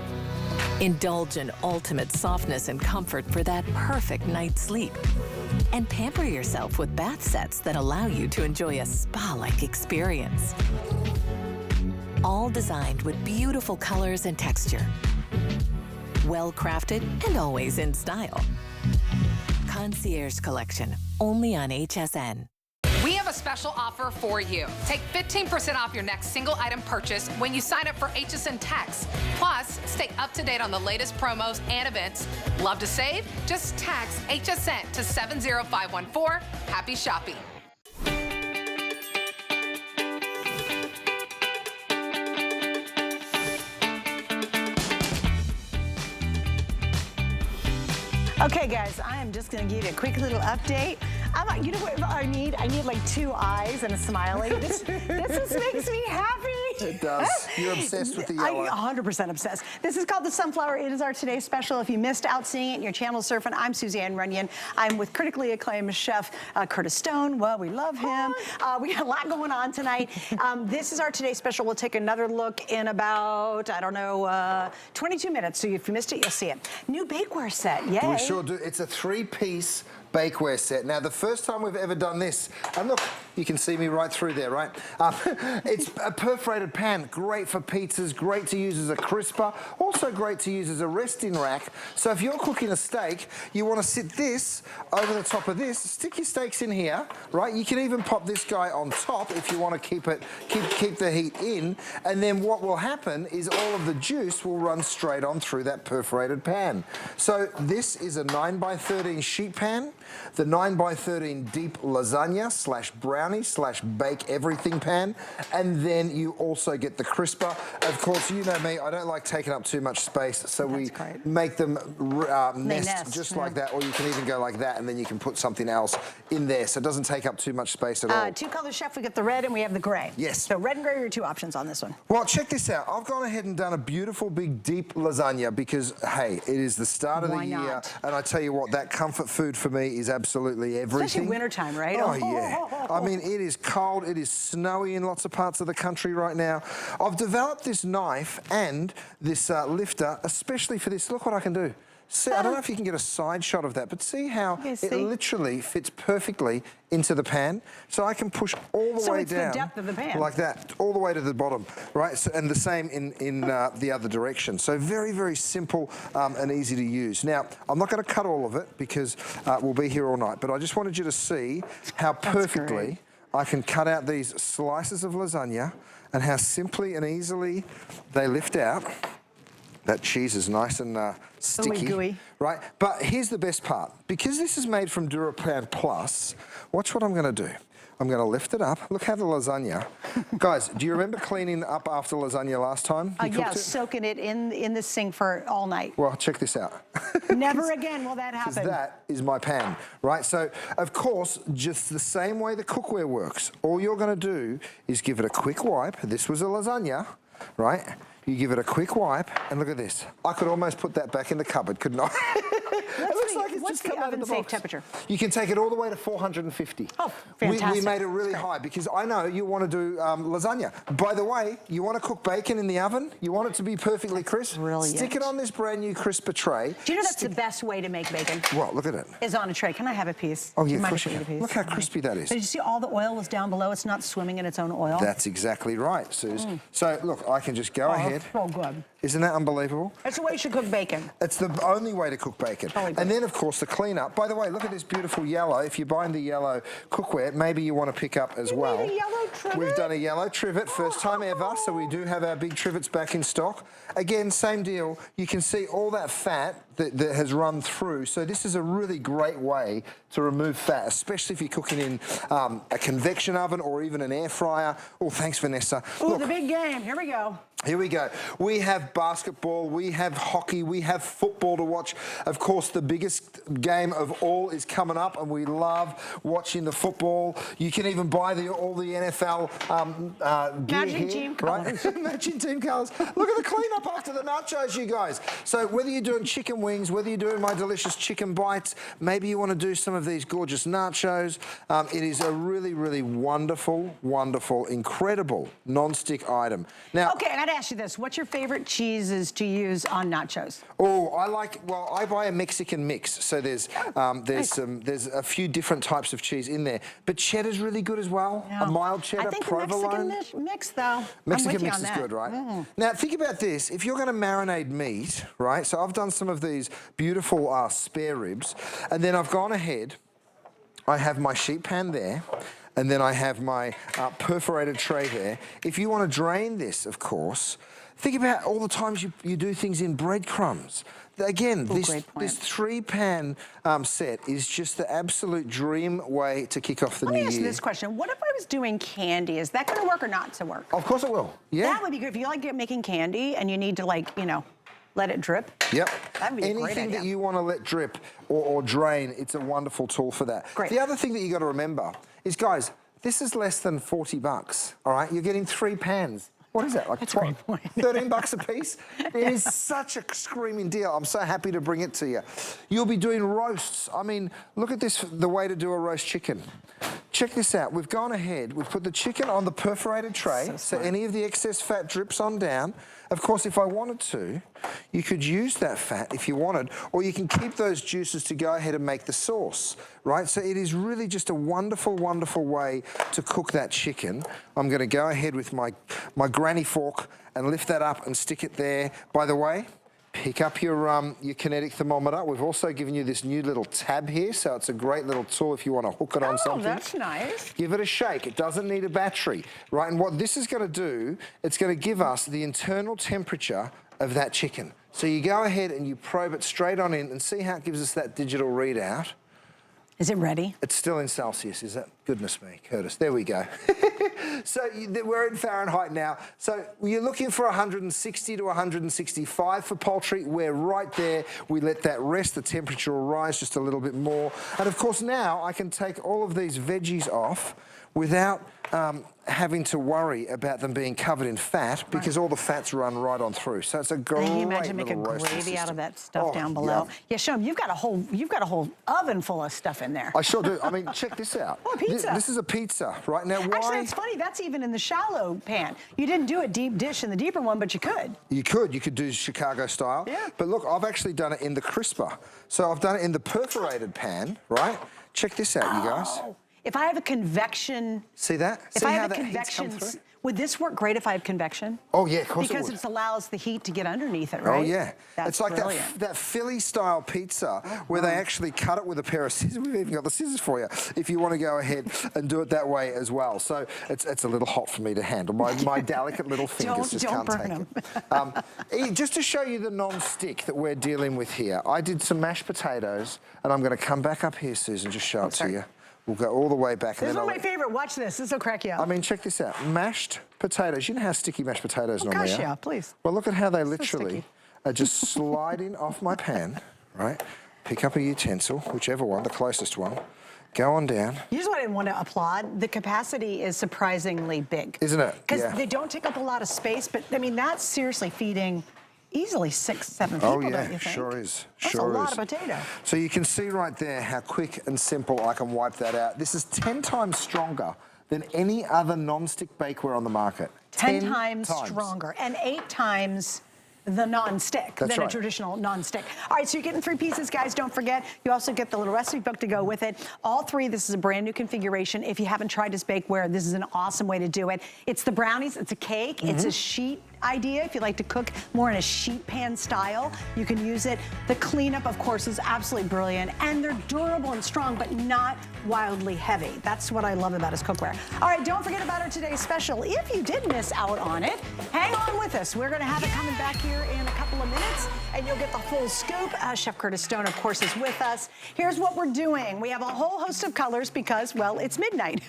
Indulge in ultimate softness and comfort for that perfect night's sleep. And pamper yourself with bath sets that allow you to enjoy a spa-like experience. All designed with beautiful colors and texture. Well crafted and always in style. Concierge Collection, only on HSN. We have a special offer for you. Take 15% off your next single item purchase when you sign up for HSN Text. Plus, stay up to date on the latest promos and events. Love to save? Just text HSN to 70514. Happy shopping. Okay, guys, I am just gonna give you a quick little update. You know what I need? I need like 2 eyes and a smiley. This just makes me happy. It does. You're obsessed with the yellow. I'm 100% obsessed. This is called the Sunflower. It is our today's special. If you missed out seeing it in your channel surfing, I'm Suzanne Runyon. I'm with critically acclaimed chef Curtis Stone. Well, we love him. We got a lot going on tonight. This is our today's special. We'll take another look in about, I don't know, 22 minutes. So if you missed it, you'll see it. New bakeware set. Yay. We sure do. It's a 3-piece bakeware set. Now, the first time we've ever done this, and look, you can see me right through there, right? It's a perforated pan, great for pizzas, great to use as a crisper, also great to use as a resting rack. So if you're cooking a steak, you want to sit this over the top of this, stick your steaks in here, right? You can even pop this guy on top if you want to keep the heat in, and then what will happen is all of the juice will run straight on through that perforated pan. So this is a 9x13 sheet pan. The 9x13 deep lasagna / brownie / bake everything pan, and then you also get the crisper. Of course, you know me, I don't like taking up too much space, so we make them nest just like that, or you can even go like that, and then you can put something else in there, so it doesn't take up too much space at all. 2 colors, chef. We got the red and we have the gray. Yes. So red and gray are your 2 options on this one. Well, check this out. I've gone ahead and done a beautiful big deep lasagna because, hey, it is the start of the year, and I tell you what, that comfort food for me is absolutely everything. Especially wintertime, right? Oh, yeah. I mean, it is cold, it is snowy in lots of parts of the country right now. I've developed this knife and this lifter, especially for this. Look what I can do. See, I don't know if you can get a side shot of that, but see how it literally fits perfectly into the pan. So I can push all the way down. So it's the depth of the pan. Like that, all the way to the bottom, right? So, and the same in the other direction. So very, very simple and easy to use. Now, I'm not going to cut all of it because we'll be here all night, but I just wanted you to see how perfectly I can cut out these slices of lasagna and how simply and easily they lift out. That cheese is nice and sticky, gooey. Right? But here's the best part. Because this is made from Durapan Plus, watch what I'm going to do. I'm going to lift it up. Look how the lasagna... Guys, do you remember cleaning up after lasagna last time? Yeah, soaking it in the sink for all night. Well, check this out. Never again will that happen. Because that is my pan, right? So, of course, just the same way the cookware works, all you're going to do is give it a quick wipe. This was a lasagna, right? You give it a quick wipe, and look at this. I could almost put that back in the cupboard, couldn't I? It looks like it's just come out of the box. What's the oven-safe temperature? You can take it all the way to 450. Oh, fantastic. We made it really high because I know you want to do lasagna. By the way, you want to cook bacon in the oven? You want it to be perfectly crisp? Brilliant. Stick it on this brand new crisper tray. Do you know that's the best way to make bacon? Well, look at it. Is on a tray. Can I have a piece? Oh, yeah, of course you can. Look how crispy that is. But did you see all the oil was down below? It's not swimming in its own oil. That's exactly right, Suze. So, look, I can just go ahead. Oh, good. Isn't that unbelievable? That's the way you should cook bacon. It's the only way to cook bacon. And then, of course, the cleanup. By the way, look at this beautiful yellow. If you're buying the yellow cookware, maybe you want to pick up as well. Made a yellow trivet? We've done a yellow trivet, first time ever, so we do have our big trivets back in stock. Again, same deal. You can see all that fat that has run through. So this is a really great way to remove fat, especially if you're cooking in a convection oven or even an air fryer. Oh, thanks, Vanessa. Oh, the big game. Here we go. Here we go. We have basketball, we have hockey, we have football to watch. Of course, the biggest game of all is coming up, and we love watching the football. You can even buy all the NFL gear here, team colors. Matching team colours. Look at the cleanup after the nachos, you guys. So whether you're doing chicken wings, whether you're doing my delicious chicken bites, maybe you want to do some of these gorgeous nachos. It is a really, really wonderful, wonderful, incredible non-stick item. Now, okay, I got to ask you this. What's your favorite cheeses to use on nachos? Oh, I buy a Mexican mix. So there's a few different types of cheese in there. But cheddar's really good as well. Yeah. A mild cheddar, provolone. I think Mexican mix, though. Mexican mix is good, right? Now, think about this. If you're going to marinate meat, right? So I've done some of these beautiful spare ribs. And then I've gone ahead. I have my sheet pan there. And then I have my perforated tray there. If you want to drain this, of course, think about all the times you do things in breadcrumbs. Again, this 3-pan set is just the absolute dream way to kick off the new year. Let me ask you this question. What if I was doing candy? Is that going to work or not to work? Of course it will. Yeah. That would be good. If you like making candy and you need to, like, you know, let it drip. Yep. That'd be a great idea. Anything that you want to let drip or drain, it's a wonderful tool for that. Great. The other thing that you got to remember is, guys, this is less than $40, all right? You're getting 3 pans. What is that, like $13 a piece? It is such a screaming deal. I'm so happy to bring it to you. You'll be doing roasts. I mean, look at this, the way to do a roast chicken. Check this out. We've gone ahead, we've put the chicken on the perforated tray, so any of the excess fat drips on down. Of course, if I wanted to, you could use that fat if you wanted, or you can keep those juices to go ahead and make the sauce, right? So it is really just a wonderful, wonderful way to cook that chicken. I'm going to go ahead with my granny fork and lift that up and stick it there. By the way, pick up your kinetic thermometer. We've also given you this new little tab here, so it's a great little tool if you want to hook it on something. Oh, that's nice. Give it a shake. It doesn't need a battery, right? And what this is going to do, it's going to give us the internal temperature of that chicken. So you go ahead and you probe it straight on in and see how it gives us that digital readout. Is it ready? It's still in Celsius, is that? Goodness me, Curtis. There we go. So we're in Fahrenheit now. So you're looking for 160 to 165 for poultry. We're right there. We let that rest. The temperature will rise just a little bit more. And of course now I can take all of these veggies off. without having to worry about them being covered in fat because all the fats run right on through. So it's a great Can you imagine make a little roasting gravy out system. of that stuff down below? Yeah. Yeah, show them. You've got a whole oven full of stuff in there. I sure do. I mean, check this out. Oh, a pizza. This is a pizza, right? Now, why? Actually, it's funny. That's even in the shallow pan. You didn't do a deep dish in the deeper one, but you could. You could do Chicago style. Yeah. But look, I've actually done it in the crisper. So I've done it in the perforated pan, right? Check this out, you guys. If I have a convection... See that? If See I how have a that heat's convection... come through? Would this work great if I have convection? Oh, yeah, of course it would. Because it allows the heat to get underneath it, right? Oh, yeah. That's it's like brilliant. that Philly-style pizza where they actually cut it with a pair of scissors. We've even got the scissors for you if you want to go ahead and do it that way as well. So it's a little hot for me to handle. My delicate little fingers just don't can't burn take it. Just to show you the non-stick that we're dealing with here, I did some mashed potatoes, and I'm going to come back up here, Susan, just show it to you. We'll go all the way back. This is one of my favorite. Watch this. This will crack you up. I mean, check this out. Mashed potatoes. You know how sticky mashed potatoes normally are? Gosh, yeah, please. Well, look at how they So literally sticky. are just sliding off my pan, right? Pick up a utensil, whichever one, the closest one. Go on down. Here's what I want to applaud. The capacity is surprisingly big. Isn't it? Because Yeah. they don't take up a lot of space, but I mean, that's seriously feeding easily 6, 7 people, Oh, yeah, don't you think? sure is. That's Sure a lot is. of potato. So you can see right there how quick and simple I can wipe that out. This is 10 times stronger than any other non-stick bakeware on the market. 10 times stronger and 8 times the non-stick than a traditional non-stick. All right, so you're getting 3 pieces, guys. Don't forget, you also get the little recipe book to go with it. All 3, this is a brand new configuration. If you haven't tried this bakeware, this is an awesome way to do it. It's the brownies, it's a cake, it's a sheet idea. If you like to cook more in a sheet pan style, you can use it. The cleanup, of course, is absolutely brilliant, and they're durable and strong, but not wildly heavy. That's what I love about his cookware. All right, don't forget about our today's special. If you did miss out on it, hang on with us. We're gonna have it coming back here in a couple of minutes, and you'll get the full scoop. Chef Curtis Stone, of course, is with us. Here's what we're doing. We have a whole host of colors because, well, it's midnight.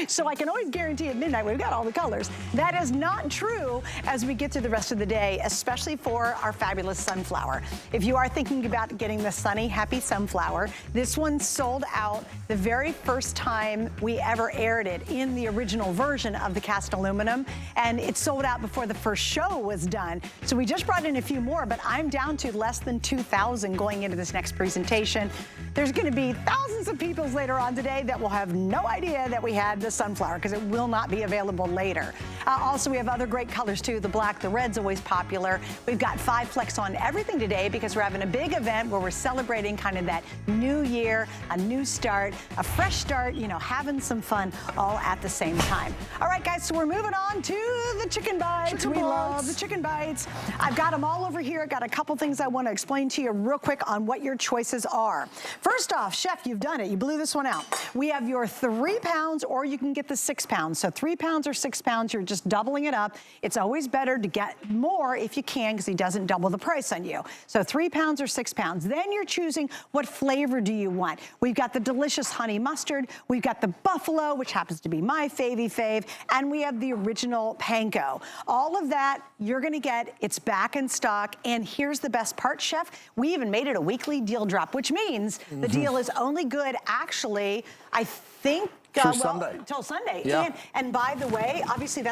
So I can always guarantee at midnight we've got all the colors. That is not true as we get through the rest of the day, especially for our fabulous sunflower. If you are thinking about getting the sunny, happy sunflower, this one sold out the very first time we ever aired it in the original version of the cast aluminum, and it sold out before the first show was done. So we just brought in a few more, but I'm down to less than 2,000 going into this next presentation. There's gonna be thousands of people later on today that will have no idea that we had the sunflower because it will not be available later. Also, we have other great colors too. The black, the red's always popular. We've got 5 flex on everything today because we're having a big event where we're celebrating kind of that new year, a new start, a fresh start, you know, having some fun all at the same time. All right, guys, so we're moving on to the chicken bites. We love the chicken bites. I've got them all over here. I've got a couple things I want to explain to you real quick on what your choices are. First off, Chef, you've done it. You blew this one out. We have your 3 pounds, or you can get the 6 pounds. So 3 pounds or 6 pounds, you're just doubling it up. It's always better to get more if you can because he doesn't double the price on you. So 3 pounds or 6 pounds. Then you're choosing what flavor do you want. We've got the delicious honey mustard. We've got the buffalo, which happens to be my fave, and we have the original panko. All of that you're gonna get. It's back in stock. And here's the best part, Chef. We even made it a weekly deal drop, which means the deal is only good, actually, I think, Sunday. Till Sunday. Yeah. And by the way, obviously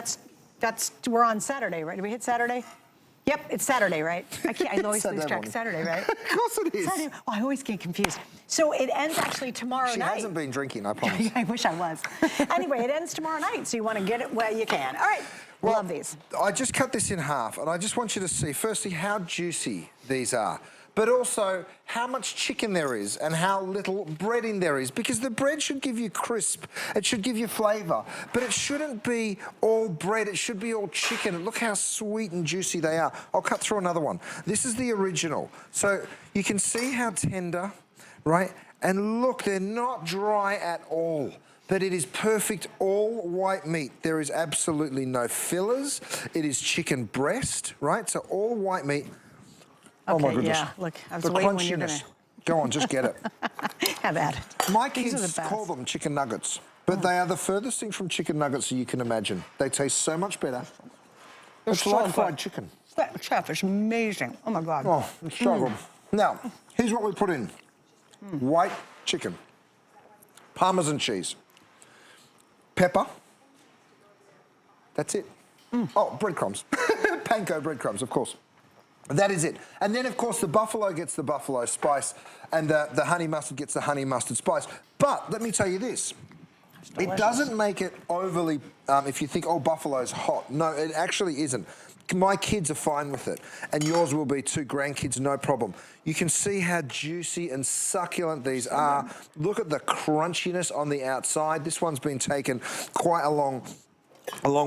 we're on Saturday, right? Did we hit Saturday? Yep, it's Saturday, right? I always lose track. Saturday, right? Of course it is. Saturday. Oh, I always get confused. So it ends actually tomorrow night. She hasn't been drinking, I promise. I wish I was. Anyway, it ends tomorrow night, so you want to get it where you can. All right, love these. I just cut this in half, and I just want you to see, firstly, how juicy these are, but also how much chicken there is and how little breading there is, because the bread should give you crisp, it should give you flavour, but it shouldn't be all bread, it should be all chicken. Look how sweet and juicy they are. I'll cut through another one. This is the original. So you can see how tender, right? And look, they're not dry at all. But it is perfect all white meat. There is absolutely no fillers. It is chicken breast, right? So all white meat. Oh my goodness. Yeah, look, I was the waiting crunchiness. when you're gonna... Go on, just get it. Have at it. My These are kids the best. call them chicken nuggets, but they are the furthest thing from chicken nuggets that you can imagine. They taste so much better. It's so like good. fried chicken. That chef is amazing. Oh my God. Oh, it's so good. Now, here's what we put in. White chicken, Parmesan cheese, pepper. That's it. Oh, breadcrumbs. Panko breadcrumbs, of course. That is it. And then, of course, the buffalo gets the buffalo spice and the honey mustard gets the honey mustard spice. But let me tell you this. It doesn't make it overly, if you think, oh, buffalo's hot. No, it actually isn't. My kids are fine with it, and yours will be too. Grandkids, no problem. You can see how juicy and succulent these are. Look at the crunchiness on the outside. This one's been taken quite a long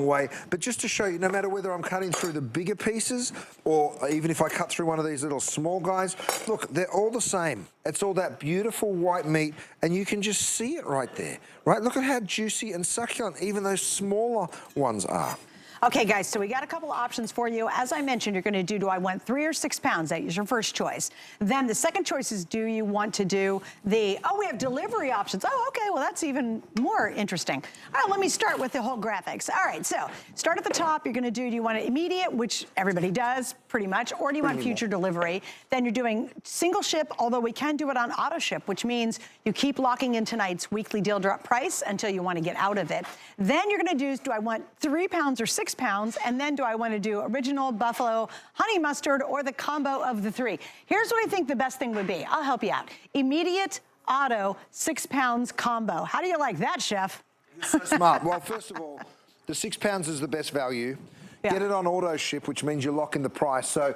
way. But just to show you, no matter whether I'm cutting through the bigger pieces or even if I cut through one of these little small guys, look, they're all the same. It's all that beautiful white meat, and you can just see it right there, right? Look at how juicy and succulent even those smaller ones are. Okay, guys, so we got a couple of options for you. As I mentioned, you're going to do I want 3 or 6 pounds? That is your first choice. Then the second choice is, do you want to do we have delivery options. Oh, okay, well, that's even more interesting. All right, let me start with the whole graphics. All right, so start at the top. You're going to do you want it immediate, which everybody does pretty much, or do you want future delivery? Then you're doing single ship, although we can do it on auto ship, which means you keep locking in tonight's weekly deal drop price until you want to get out of it. Then you're going to do I want 3 pounds or 6 pounds, and then do I want to do original buffalo honey mustard or the combo of the 3? Here's what I think the best thing would be. I'll help you out. Immediate, auto, 6 pounds combo. How do you like that, chef? You're so smart. Well, first of all, the 6 pounds is the best value. Yeah. Get it on auto ship, which means you lock in the price. So,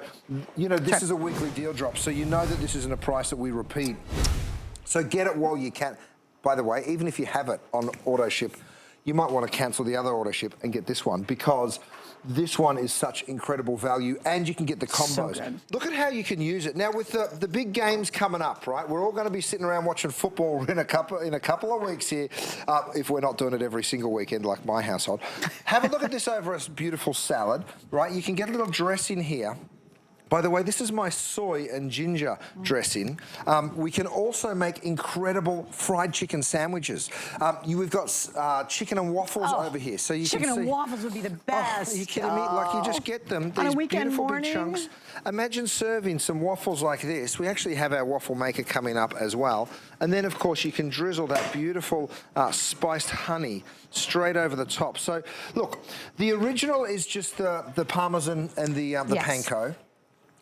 you know, this is a weekly deal drop, so you know that this isn't a price that we repeat. So get it while you can. By the way, even if you have it on auto ship, you might want to cancel the other auto ship and get this one, because this one is such incredible value, and you can get the combos. So look at how you can use it. Now, with the big games coming up, right, we're all going to be sitting around watching football in a couple of weeks here, if we're not doing it every single weekend like my household. Have a look at this over a beautiful salad, right? You can get a little dressing here. By the way, this is my soy and ginger dressing. We can also make incredible fried chicken sandwiches. We've got chicken and waffles over here. So you chicken can see, and waffles would be the best. Are you kidding me? Like, you just get them, these beautiful big chunks. Imagine serving some waffles like this. We actually have our waffle maker coming up as well. And then, of course, you can drizzle that beautiful spiced honey straight over the top. So, look, the original is just the Parmesan and the panko.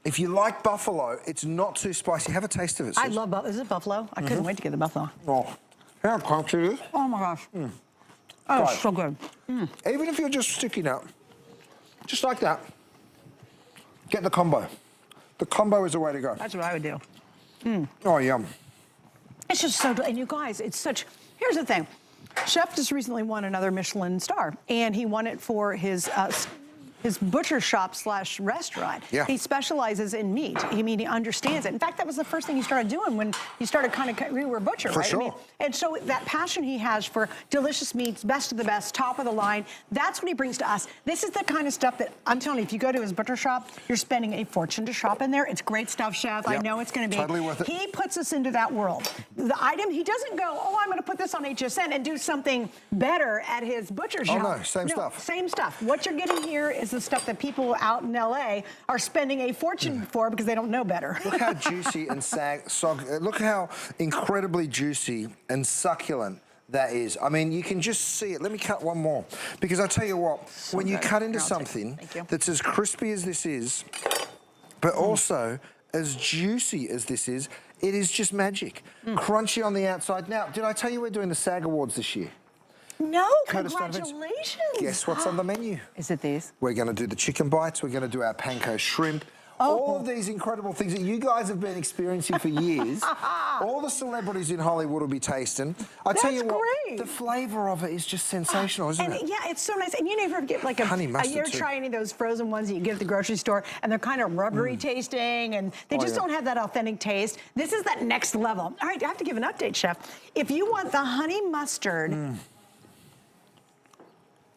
If you like buffalo, it's not too spicy. Have a taste of it, sis. I love buffalo. Is it buffalo? I couldn't wait to get the buffalo. Oh, how crunchy it is. Oh, my gosh. Oh, it's so good. Even if you're just sticking out, just like that, get the combo. The combo is the way to go. That's what I would do. Oh, yum. It's just so good. And you guys, it's such... Here's the thing. Chef just recently won another Michelin star, and he won it for his butcher shop / restaurant. Yeah. He specializes in meat. I mean, he understands it. In fact, that was the first thing he started doing when he started we were a butcher, right? Sure. I mean, and so that passion he has for delicious meats, best of the best, top of the line, that's what he brings to us. This is the kind of stuff that, I'm telling you, if you go to his butcher shop, you're spending a fortune to shop in there. It's great stuff, chef. Yep. I know it's going to be. Totally worth it. He puts us into that world. The item, he doesn't go, oh, I'm going to put this on HSN and do something better at his butcher shop. Oh, no, same stuff. Same stuff. What you're getting here is the stuff that people out in LA are spending a fortune for because they don't know better. Look how juicy and look how incredibly juicy and succulent that is. I mean, you can just see it. Let me cut one more, because I tell you what, when you cut into something that's as crispy as this is, but also as juicy as this is, it is just magic. Crunchy on the outside. Now, did I tell you we're doing the SAG Awards this year? No, Curtis congratulations. Guess what's on the menu? Is it these? We're going to do the chicken bites. We're going to do our panko shrimp. All of these incredible things that you guys have been experiencing for years. All the celebrities in Hollywood will be tasting. I tell you what, the flavor of it is just sensational, isn't it? Yeah, it's so nice. And you never get like honey mustard you ever try any of those frozen ones that you get at the grocery store, and they're kind of rubbery tasting, and they just don't have that authentic taste. This is that next level. All right, I have to give an update, chef. If you want the honey mustard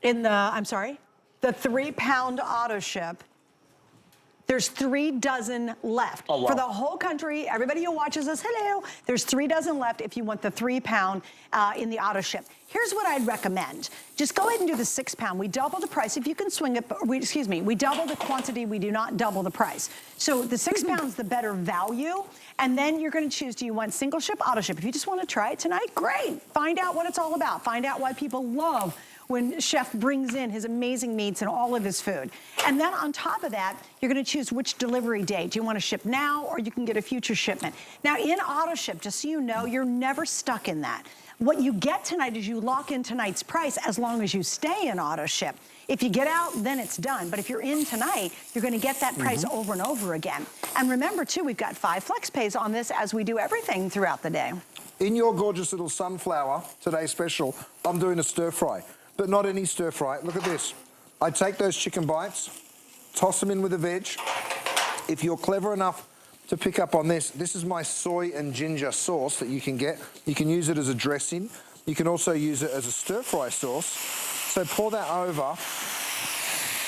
in the, the 3-pound auto ship, There's 3 dozen left. Oh, wow. For the whole country, everybody who watches us, hello, there's 3 dozen left if you want the 3-pound in the auto ship. Here's what I'd recommend. Just go ahead and do the 6-pound. We double the price. If you can swing it, we double the quantity. We do not double the price. So the 6 pounds, the better value. And then you're gonna choose, do you want single ship, auto ship? If you just wanna try it tonight, great. Find out what it's all about. Find out why people love when Chef brings in his amazing meats and all of his food. And then on top of that, you're gonna choose which delivery date. Do you wanna ship now, or you can get a future shipment? Now in auto ship, just so you know, you're never stuck in that. What you get tonight is you lock in tonight's price as long as you stay in auto ship. If you get out, then it's done. But if you're in tonight, you're gonna get that price over and over again. And remember too, we've got 5 flex pays on this as we do everything throughout the day. In your gorgeous little sunflower, today's special, I'm doing a stir fry, but not any stir fry. Look at this. I take those chicken bites, toss them in with the veg. If you're clever enough to pick up on this, this is my soy and ginger sauce that you can get. You can use it as a dressing. You can also use it as a stir fry sauce. So pour that over.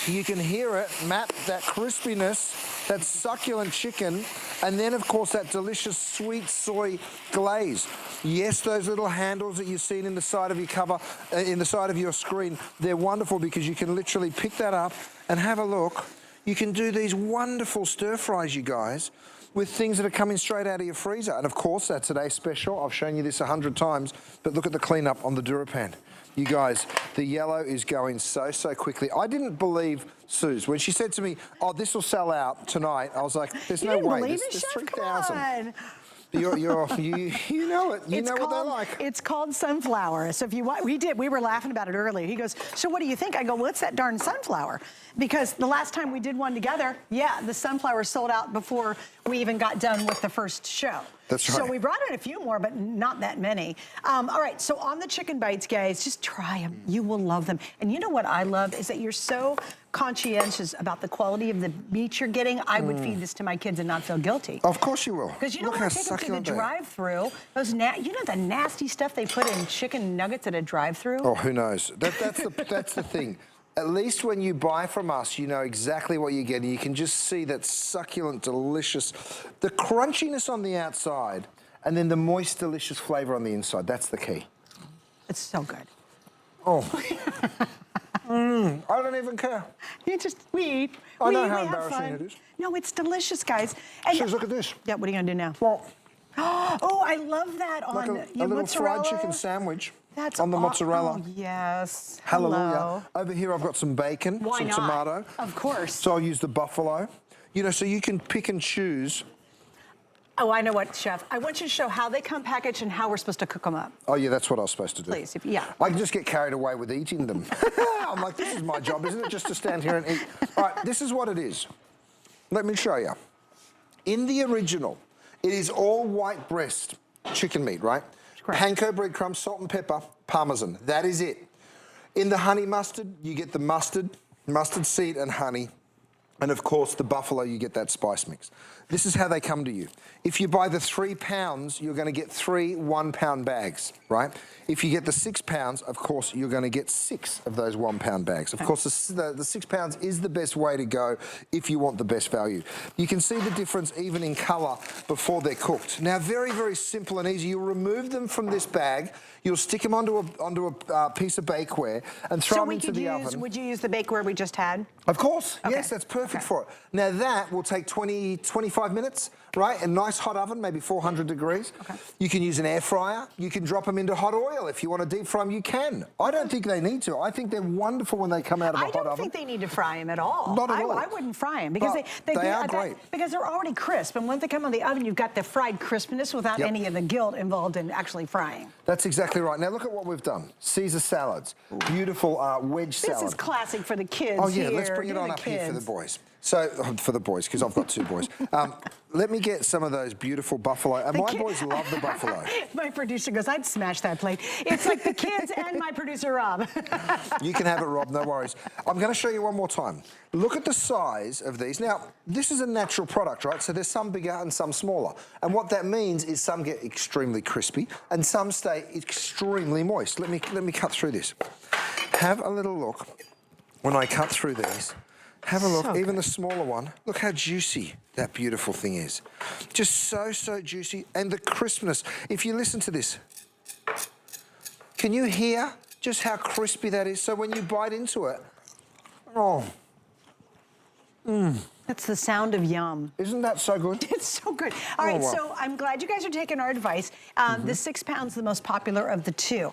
You can hear it, Matt, that crispiness, that succulent chicken, and then of course that delicious sweet soy glaze. Yes, those little handles that you've seen in the side of your cover, in the side of your screen, they're wonderful because you can literally pick that up and have a look. You can do these wonderful stir fries, you guys, with things that are coming straight out of your freezer. And of course, that's today's special. I've shown you this 100 times, but look at the cleanup on the DuraPan. You guys, the yellow is going so quickly. I didn't believe Suze. When she said to me, oh, this will sell out tonight, I was like, there's no way. There's 3,000. You know it. You know what they're like. It's called sunflower. So if you want, we were laughing about it earlier. He goes, so what do you think? I go, well, it's that darn sunflower. Because the last time we did one together, yeah, the sunflower sold out before we even got done with the first show. That's right. So we brought in a few more, but not that many. All right, so on the chicken bites, guys, just try them. You will love them. And you know what I love is that you're so conscientious about the quality of the meat you're getting. I would feed this to my kids and not feel guilty. Of course you will. Because you don't want to take them through the drive-through. Those you know the nasty stuff they put in chicken nuggets at a drive-through? Oh, who knows? That's the thing. At least when you buy from us, you know exactly what you're getting. You can just see that succulent, delicious, the crunchiness on the outside, and then the moist, delicious flavor on the inside. That's the key. It's so good. Oh. I don't even care. You just, we eat. I know we how have embarrassing fun. it is. No, it's delicious, guys. And Suze, look at this. yeah, what are you gonna do now? Well, Oh, I love that like on a your little mozzarella. fried chicken sandwich. That's on the mozzarella. Oh, yes. Hallelujah. Hello. Over here I've got some bacon, Why some not? tomato. Of course. So I'll use the buffalo. You know, so you can pick and choose. Oh, I know what, Chef. I want you to show how they come packaged and how we're supposed to cook them up. Oh yeah, that's what I was supposed to do. Please, yeah. I can just get carried away with eating them. I'm like, this is my job, isn't it? Just to stand here and eat. All right, this is what it is. Let me show you. In the original, it is all white breast chicken meat, right? Correct. Panko breadcrumbs, salt and pepper, parmesan. That is it. In the honey mustard, you get the mustard seed and honey. And of course, the buffalo, you get that spice mix. This is how they come to you. If you buy the 3 pounds, you're gonna get 3 1-pound bags, right? If you get the 6 pounds, of course, you're gonna get 6 of those 1-pound bags. Of course, the 6 pounds is the best way to go if you want the best value. You can see the difference even in color before they're cooked. Now, very simple and easy. You'll remove them from this bag. You'll stick them onto a piece of bakeware and throw them into the oven. Would you use the bakeware we just had? Of course, Okay. yes, that's perfect for it. Now that will take 25 minutes, right? A nice hot oven, maybe 400 degrees. Okay. You can use an air fryer. You can drop them into hot oil. If you want to deep fry them, you can. I don't think they need to. I think they're wonderful when they come out of a hot oven. I don't think they need to fry them at all. Not at all. I wouldn't fry them because But they are great. Because they're already crisp, and when they come on the oven, you've got the fried crispness without any of the guilt involved in actually frying. That's exactly right. Now look at what we've done. Caesar salads, beautiful wedge salad. This is classic for the kids. Oh yeah, here. let's bring it Do on the up here for the kids. boys. So, for the boys, because I've got 2 boys. Let me get some of those beautiful buffalo. And my boys love the buffalo. My producer goes, I'd smash that plate. It's like the kids and my producer, Rob. You can have it, Rob, no worries. I'm going to show you one more time. Look at the size of these. Now, this is a natural product, right? So there's some bigger and some smaller. And what that means is some get extremely crispy and some stay extremely moist. Let me cut through this. Have a little look when I cut through these. Have a look, So even good. the smaller one. Look how juicy that beautiful thing is. Just so juicy. And the crispness. If you listen to this, can you hear just how crispy that is? So when you bite into it, oh. That's the sound of yum. Isn't that so good? It's so good. All right, wow. so I'm glad you guys are taking our advice. The 6 pounds, the most popular of the two.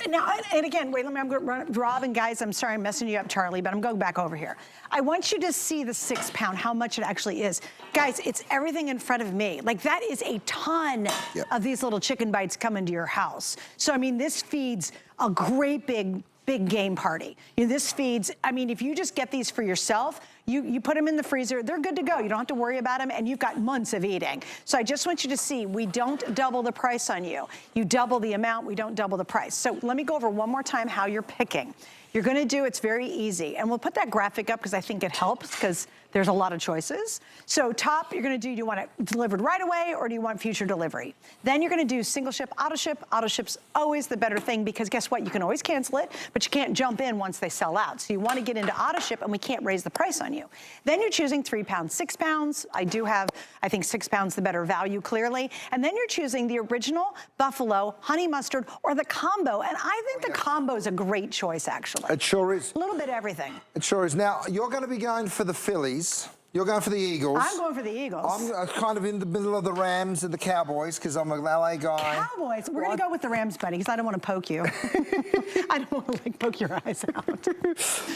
Now, and again, wait, I'm going to run, Rob and guys, I'm sorry I'm messing you up, Charlie, but I'm going back over here. I want you to see the 6 pound, how much it actually is. Guys, it's everything in front of me. Like that is a ton of these little chicken bites coming to your house. So, I mean, this feeds a great big game party. You know, this feeds, I mean, if you just get these for yourself, you put them in the freezer, they're good to go. You don't have to worry about them, and you've got months of eating. So I just want you to see, we don't double the price on you. You double the amount, we don't double the price. So let me go over one more time how you're picking. You're gonna do, it's very easy. And we'll put that graphic up because I think it helps because there's a lot of choices. So top, you're gonna do, do you want it delivered right away or do you want future delivery? Then you're gonna do single ship, auto ship. Auto ship's always the better thing because guess what? You can always cancel it, but you can't jump in once they sell out. So you wanna get into auto ship and we can't raise the price on you. Then you're choosing 3 pounds, 6 pounds. I do have, I think 6 pounds the better value clearly. And then you're choosing the original buffalo, honey mustard, or the combo. And I think the combo is a great choice actually. It sure is. A little bit of everything. It sure is. Now, you're going to be going for the Phillies. You're going for the Eagles. I'm going for the Eagles. I'm kind of in the middle of the Rams and the Cowboys because I'm an LA guy. Cowboys. We're going to go with the Rams, buddy, because I don't want to poke you. I don't want to like poke your eyes out.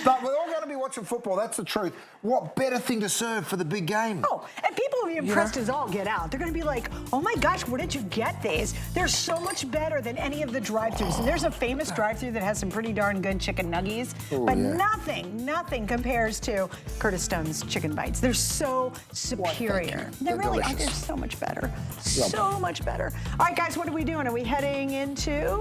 But we're all going to be watching football. That's the truth. What better thing to serve for the big game? Oh, and people will be impressed as all get out. They're going to be like, oh my gosh, where did you get these? They're so much better than any of the drive-thrus. And there's a famous drive-thru that has some pretty darn good chicken nuggies. But nothing compares to Curtis Stone's chicken bites. They're so superior. They really are. They're so much better. So much better. All right, guys, what are we doing? Are we heading into...